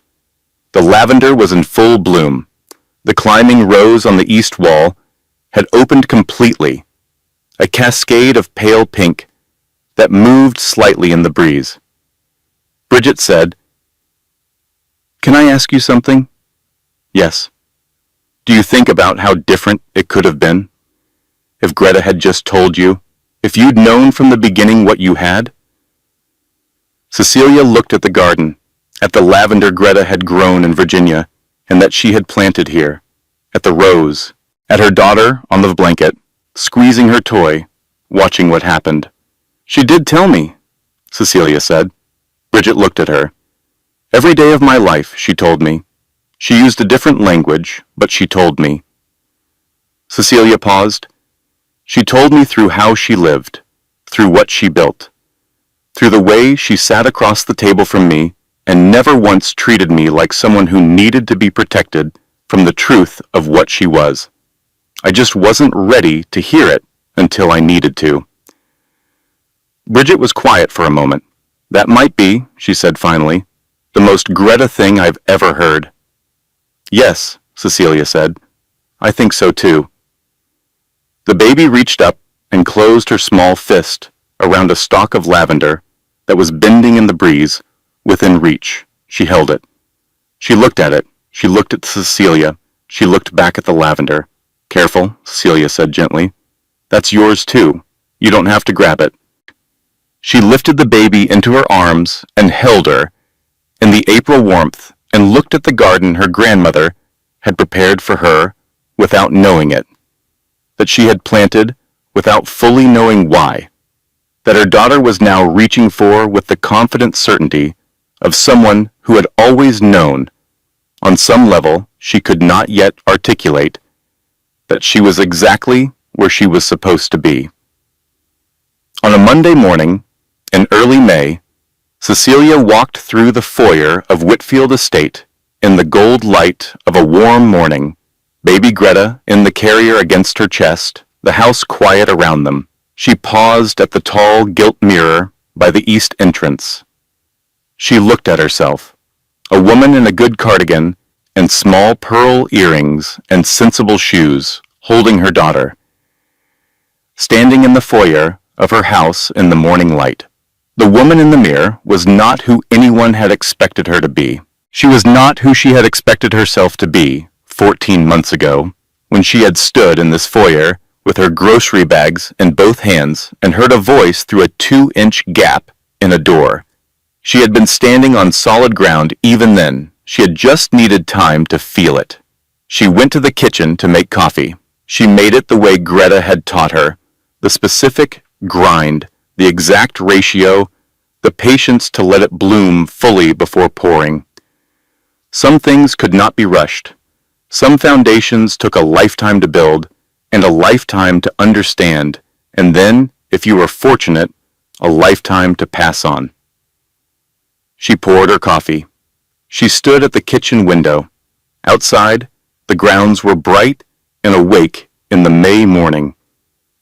Speaker 4: The lavender was in full bloom. The climbing rose on the east wall had opened completely, a cascade of pale pink that moved slightly in the breeze. Bridget said, "Can I ask you something?" "Yes." "Do you think about how different it could have been? If Greta had just told you, if you'd known from the beginning what you had?" Cecilia looked at the garden, at the lavender Greta had grown in Virginia and that she had planted here, at the rose, at her daughter on the blanket, squeezing her toy, watching what happened. "She did tell me," Cecilia said. Bridget looked at her. "Every day of my life, she told me. She used a different language, but she told me." Cecilia paused. "She told me through how she lived, through what she built, through the way she sat across the table from me and never once treated me like someone who needed to be protected from the truth of what she was. I just wasn't ready to hear it until I needed to." Bridget was quiet for a moment. "That might be," she said finally, "the most Greta thing I've ever heard." "Yes," Cecilia said. "I think so too." The baby reached up and closed her small fist around a stalk of lavender that was bending in the breeze within reach. She held it. She looked at it. She looked at Cecilia. She looked back at the lavender. "Careful," Cecilia said gently. "That's yours too. You don't have to grab it." She lifted the baby into her arms and held her in the April warmth and looked at the garden her grandmother had prepared for her without knowing it, that she had planted without fully knowing why, that her daughter was now reaching for with the confident certainty of someone who had always known, on some level she could not yet articulate, that she was exactly where she was supposed to be. On a Monday morning, in early May, Cecilia walked through the foyer of Whitfield Estate in the gold light of a warm morning, baby Greta in the carrier against her chest, the house quiet around them. She paused at the tall gilt mirror by the east entrance. She looked at herself, a woman in a good cardigan and small pearl earrings and sensible shoes, holding her daughter, standing in the foyer of her house in the morning light. The woman in the mirror was not who anyone had expected her to be. She was not who she had expected herself to be 14 months ago, when she had stood in this foyer with her grocery bags in both hands and heard a voice through a 2-inch gap in a door. She had been standing on solid ground even then. She had just needed time to feel it. She went to the kitchen to make coffee. She made it the way Greta had taught her, the specific grind, the exact ratio, the patience to let it bloom fully before pouring. Some things could not be rushed. Some foundations took a lifetime to build and a lifetime to understand, and then, if you were fortunate, a lifetime to pass on. She poured her coffee. She stood at the kitchen window. Outside, the grounds were bright and awake in the May morning.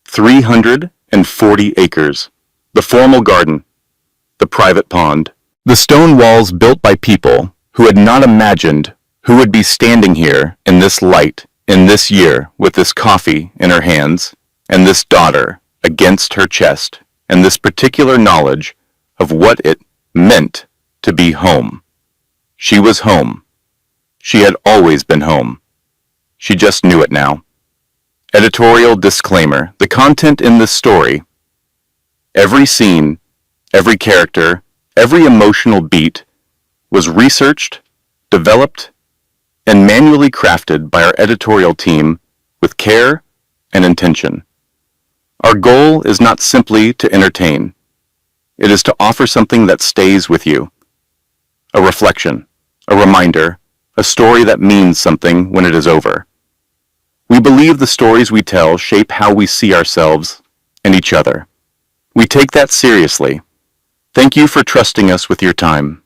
Speaker 4: 340 acres. The formal garden. The private pond. The stone walls built by people who had not imagined who would be standing here in this light, in this year, with this coffee in her hands, and this daughter against her chest, and this particular knowledge of what it meant to be home. She was home. She had always been home. She just knew it now. Editorial disclaimer: the content in this story, every scene, every character, every emotional beat, was researched, developed, and manually crafted by our editorial team with care and intention. Our goal is not simply to entertain. It is to offer something that stays with you. A reflection, a reminder, a story that means something when it is over. We believe the stories we tell shape how we see ourselves and each other. We take that seriously. Thank you for trusting us with your time.